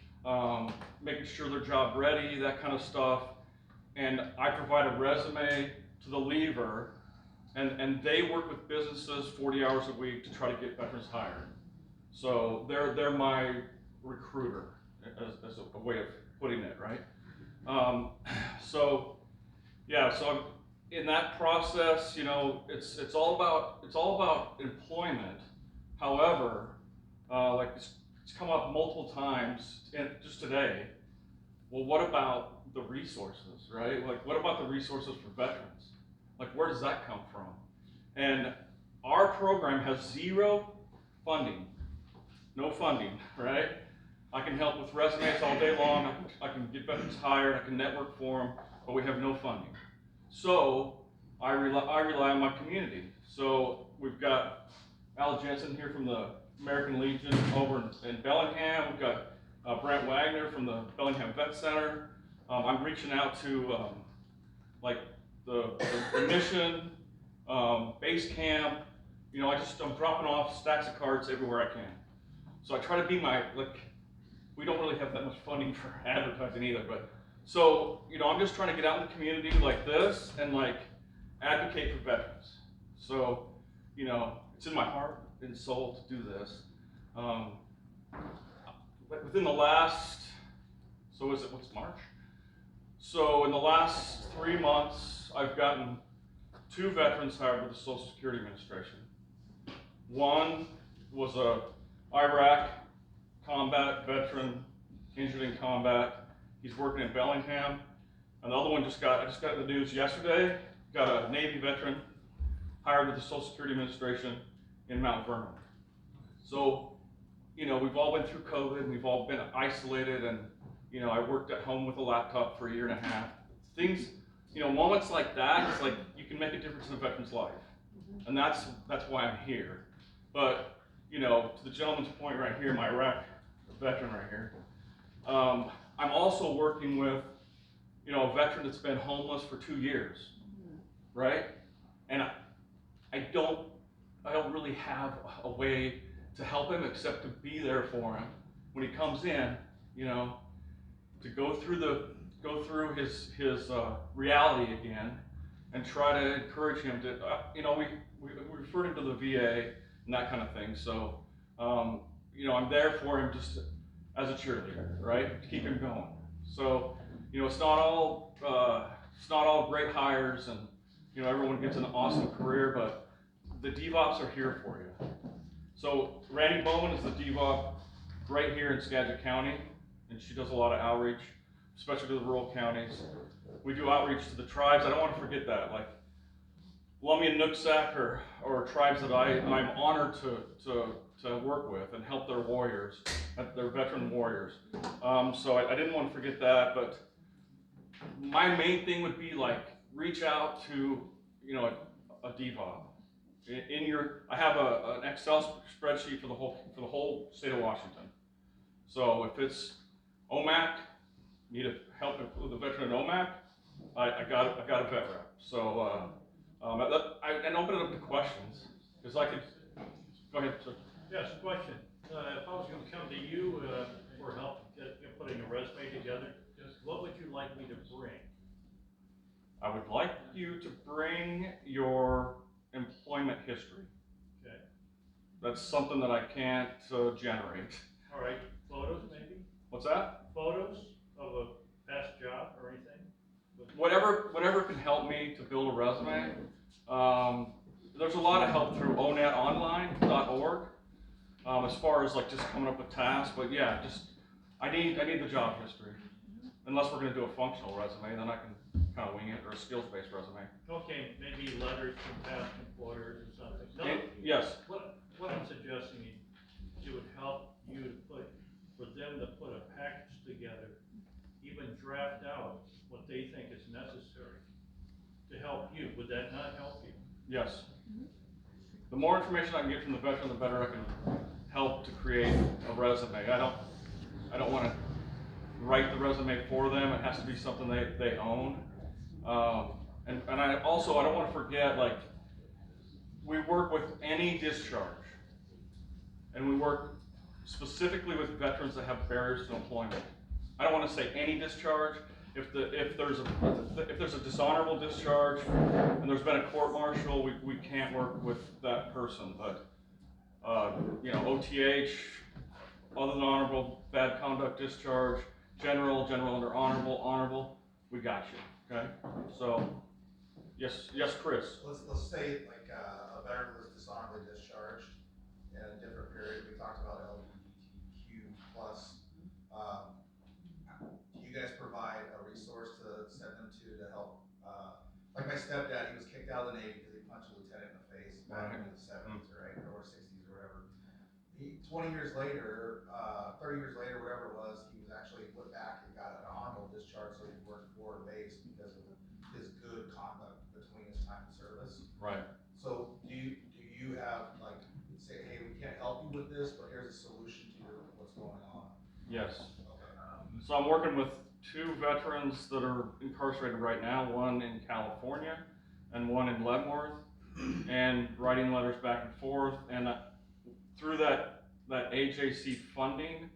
making sure they're job ready, that kind of stuff. And I provide a resume to the lever, and they work with businesses 40 hours a week to try to get veterans hired. So they're my recruiter, as a way of putting it, right? So I'm in that process. It's all about employment. However, like it's come up multiple times, and just today. Well, what about the resources, right? Like, what about the resources for veterans? Like, where does that come from? And our program has 0 funding, no funding, right? I can help with resumes all day long. I can get veterans hired. I can network for them, but we have no funding. So I rely on my community. So we've got Al Jensen here from the American Legion over in Bellingham. We've got Brent Wagner from the Bellingham Vet Center. I'm reaching out to like the mission, base camp. I'm dropping off stacks of cards everywhere I can. So I try to be we don't really have that much funding for advertising either, but so, I'm just trying to get out in the community like this and like advocate for veterans. So, it's in my heart and soul to do this. Within the last, what's March? So in the last 3 months, I've gotten 2 veterans hired with the Social Security Administration. One was a Iraq combat veteran, injured in combat. He's working in Bellingham. And the other one I just got the news yesterday, got a Navy veteran hired with the Social Security Administration in Mount Vernon. So, we've all been through COVID, and we've all been isolated, and, I worked at home with a laptop for 1.5 years. Things, moments like that, it's like you can make a difference in a veteran's life. And that's why I'm here. But, to the gentleman's point right here, my Iraq veteran right here, I'm also working with, a veteran that's been homeless for 2 years, right? And I don't really have a way to help him except to be there for him when he comes in, to go through his reality again, and try to encourage him to, we referred him to the VA and that kind of thing. So, I'm there for him just as a cheerleader, right? To keep him going. So, it's not all great hires and, everyone gets an awesome career, but the DVOPs are here for you. So Randy Bowman is the DVOP right here in Skagit County, and she does a lot of outreach, especially to the rural counties. We do outreach to the tribes. I don't want to forget that, like Lummi and Nooksack or tribes that I'm honored to work with and help their warriors, their veteran warriors. So I didn't want to forget that, but my main thing would be like reach out to you know, a DVOP. In your, I have an Excel spreadsheet for the whole state of Washington. So if it's OMAC, need help with the veteran in OMAC, I got a vet rep. So and open it up to questions, because I could, go ahead, sir. Yes, question. If I was gonna come to you, for help putting a resume together, what would you like me to bring? I would like you to bring your employment history. Okay. That's something that I can't generate. All right, photos maybe? What's that? Photos of a past job or anything? Whatever can help me to build a resume. There's a lot of help through onetonline.org, as far as like just coming up with tasks. But yeah, just I need the job history. Unless we're going to do a functional resume, then I can kind of wing it, or a skills-based resume. Okay, maybe letters from past employers or something. No, Yes. What I'm suggesting is it would help you to for them to put a package together, even draft out what they think is necessary to help you. Would that not help you? Yes. The more information I can get from the veteran, the better I can help to create a resume. I don't want to write the resume for them. It has to be something they own. And I don't want to forget, like, we work with any discharge, and we work specifically with veterans that have barriers to employment. I don't want to say any discharge. If there's a dishonorable discharge and there's been a court martial, we can't work with that person. But you know, OTH, other than honorable, bad conduct discharge, general under honorable, we got you. Okay. So yes, Chris. Let's say like a veteran was dishonorably discharged in a different period. We talked about LGBTQ plus. Do you guys provide a resource to send them to help? Like my stepdad, he was kicked out of the Navy because he punched a lieutenant in the face back in the 70s, right, or 60s or whatever. 20 years later, 30 years later, whatever it was, he was actually put back and got an honorable discharge, so he worked forward base because of his good conduct between his time in service. Right. So do you have like say, hey, we can't help you with this, but here's a solution to what's going on? Yes. So I'm working with 2 veterans that are incarcerated right now, one in California and one in Leavenworth, and writing letters back and forth. And through that AJC funding,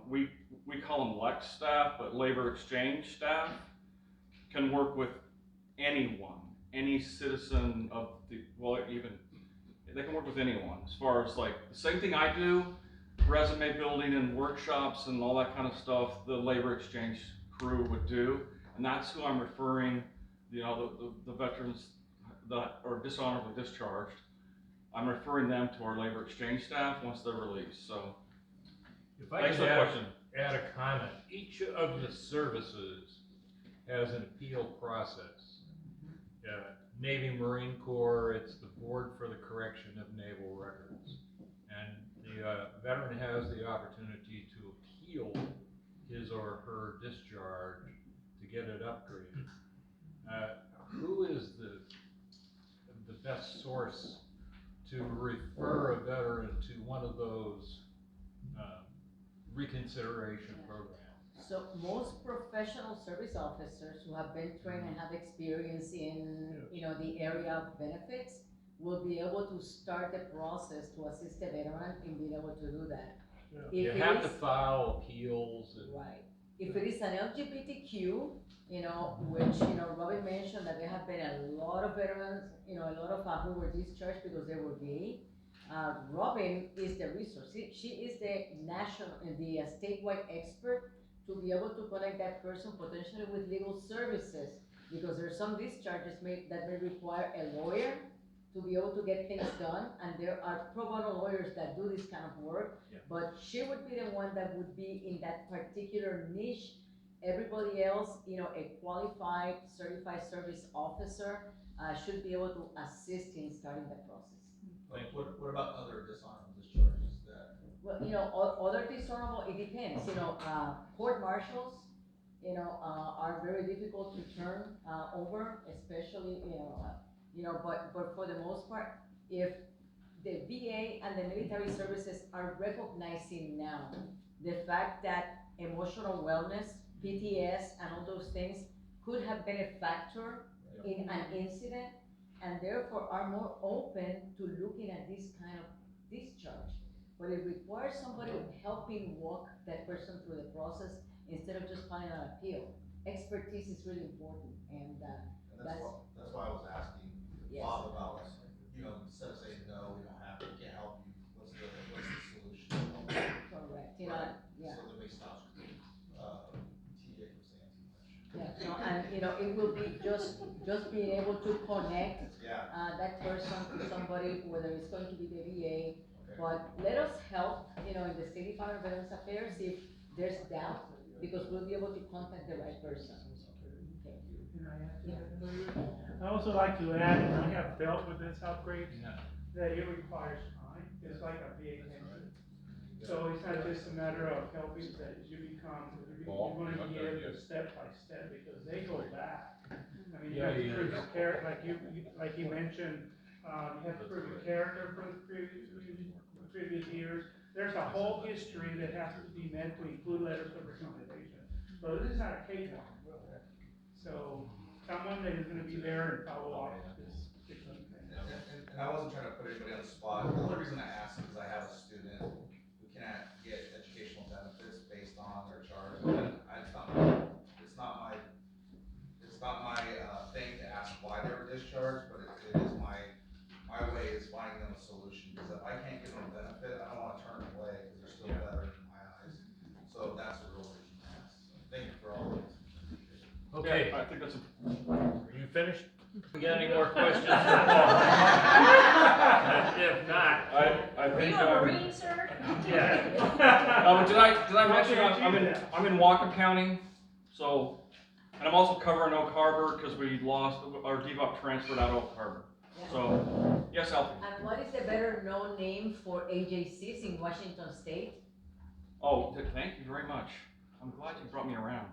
we call them LEX staff, but labor exchange staff can work with anyone, any citizen of the, they can work with anyone as far as like the same thing I do, resume building and workshops and all that kind of stuff, the labor exchange crew would do. And that's who I'm referring, you know, the veterans that are dishonorably discharged. I'm referring them to our labor exchange staff once they're released. So, if I could add a comment, each of the services has an appeal process. Navy Marine Corps, it's the Board for the Correction of Naval Records. And the veteran has the opportunity to appeal his or her discharge to get it upgraded. Who is the best source to refer a veteran to one of those reconsideration programs? So most professional service officers who have been trained and have experience in, you know, the area of benefits will be able to start the process to assist a veteran in being able to do that. You have to file appeals. Right. If it is an LGBTQ, you know, which, you know, Robin mentioned that there have been a lot of veterans, you know, a lot of who were discharged because they were gay. Robin is the resource. She is the statewide expert to be able to connect that person potentially with legal services, because there are some discharges that may require a lawyer to be able to get things done, and there are pro bono lawyers that do this kind of work, but she would be the one that would be in that particular niche. Everybody else, you know, a qualified, certified service officer should be able to assist in starting the process. What about other dishonorable discharges that? Well, you know, other dishonorable, it depends, you know, court martials, are very difficult to turn over, especially, but for the most part, if the VA and the military services are recognizing now the fact that emotional wellness, PTS, and all those things could have been a factor in an incident, and therefore are more open to looking at this kind of discharge. But it requires somebody helping walk that person through the process instead of just filing an appeal. Expertise is really important, and That's why I was asking Yes. Bob about, instead of saying, no, we don't have, we can't help you, what's the solution? Correct, Right. yeah. So that we stop, TA from saying too much. Yeah, no, and it will be just being able to connect that person to somebody, whether it's going to be the VA. But let us help, in the State Department of Veterans Affairs if there's doubt, because we'll be able to contact the right person. Okay. I also like to add, and I have dealt with this outbreak, that it requires time. It's like a VA pension. So it's not just a matter of helping that you you're going to give step by step, because they go back. I mean, you have to prove your character, like you mentioned, you have to prove your character for the previous years. There's a whole history that has to be met to include letters of recommendation. So this is not a cakewalk. So someone that is going to be there and follow up is the key thing. And I wasn't trying to put anybody on the spot. The only reason I asked is I have a student who can't get educational benefits based on their charge. And it's not my thing to ask why they were discharged, but it is my way is finding them a solution. Because if I can't give them a benefit, I don't want to turn them away because they're still better in my eyes. So that's the real reason I asked. Thank you for all of this. Okay. I think that's Are you finished? We got any more questions for Paul? If not, I Are think. you a Marine, sir? Yeah. Did I mention I'm in Whatcom County, so, and I'm also covering Oak Harbor because we lost our DBOP transferred out of Oak Harbor. So, yes, Alfie. And what is the better known name for AJCs in Washington State? Oh, thank you very much. I'm glad you brought me around.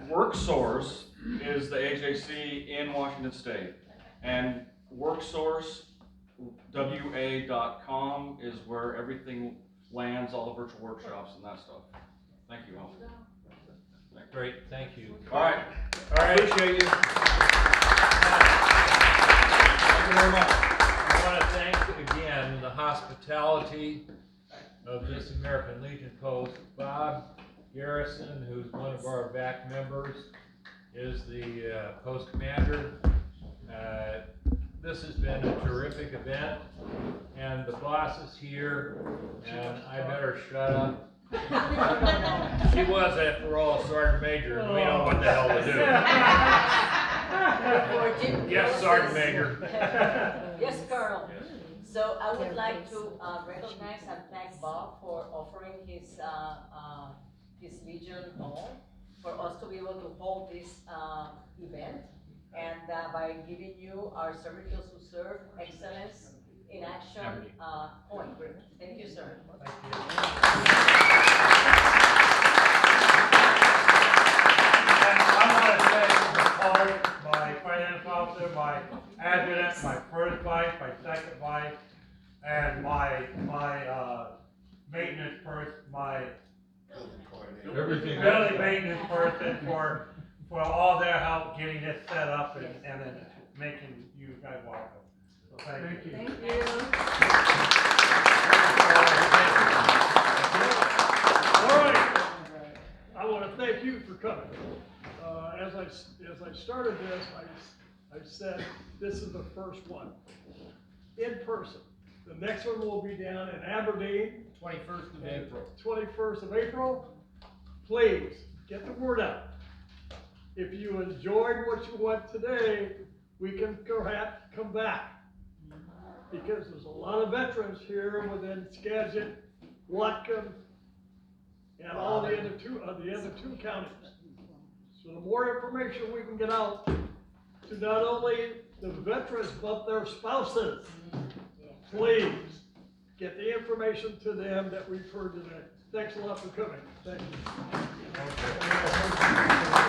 WorkSource is the AJC in Washington State, and WorkSource, WA.com is where everything lands, all the virtual workshops and that stuff. Thank you, Alfie. Great, thank you. All right. Appreciate you. Thank you very much. I want to thank again the hospitality of this American Legion post. Bob Garrison, who's one of our VAC members, is the post commander. This has been a terrific event, and the boss is here, and I better shut up. She was, after all, a sergeant major, and we know what the hell to do. Yes, sergeant major. Yes, Colonel. So I would like to recognize and thank Bob for offering his Legion home for us to be able to hold this event, and by giving you our Servitors Who Serve Excellence in Action point. Thank you, sir. I want to thank my finance officer, my adjutant, my first wife, my second wife, and my maintenance person, my building maintenance person for all their help getting this set up and then making you guys welcome. So thank you. Thank you. All right. I want to thank you for coming. As I started this, I said this is the first one in person. The next one will be down in Aberdeen. 21st of April. 21st of April. Please get the word out. If you enjoyed what you went today, we can perhaps come back. Because there's a lot of veterans here within Skagit, Whatcom, and all the other two counties. So the more information we can get out to not only the veterans, but their spouses, please get the information to them that we've heard today. Thanks a lot for coming. Thank you. Okay.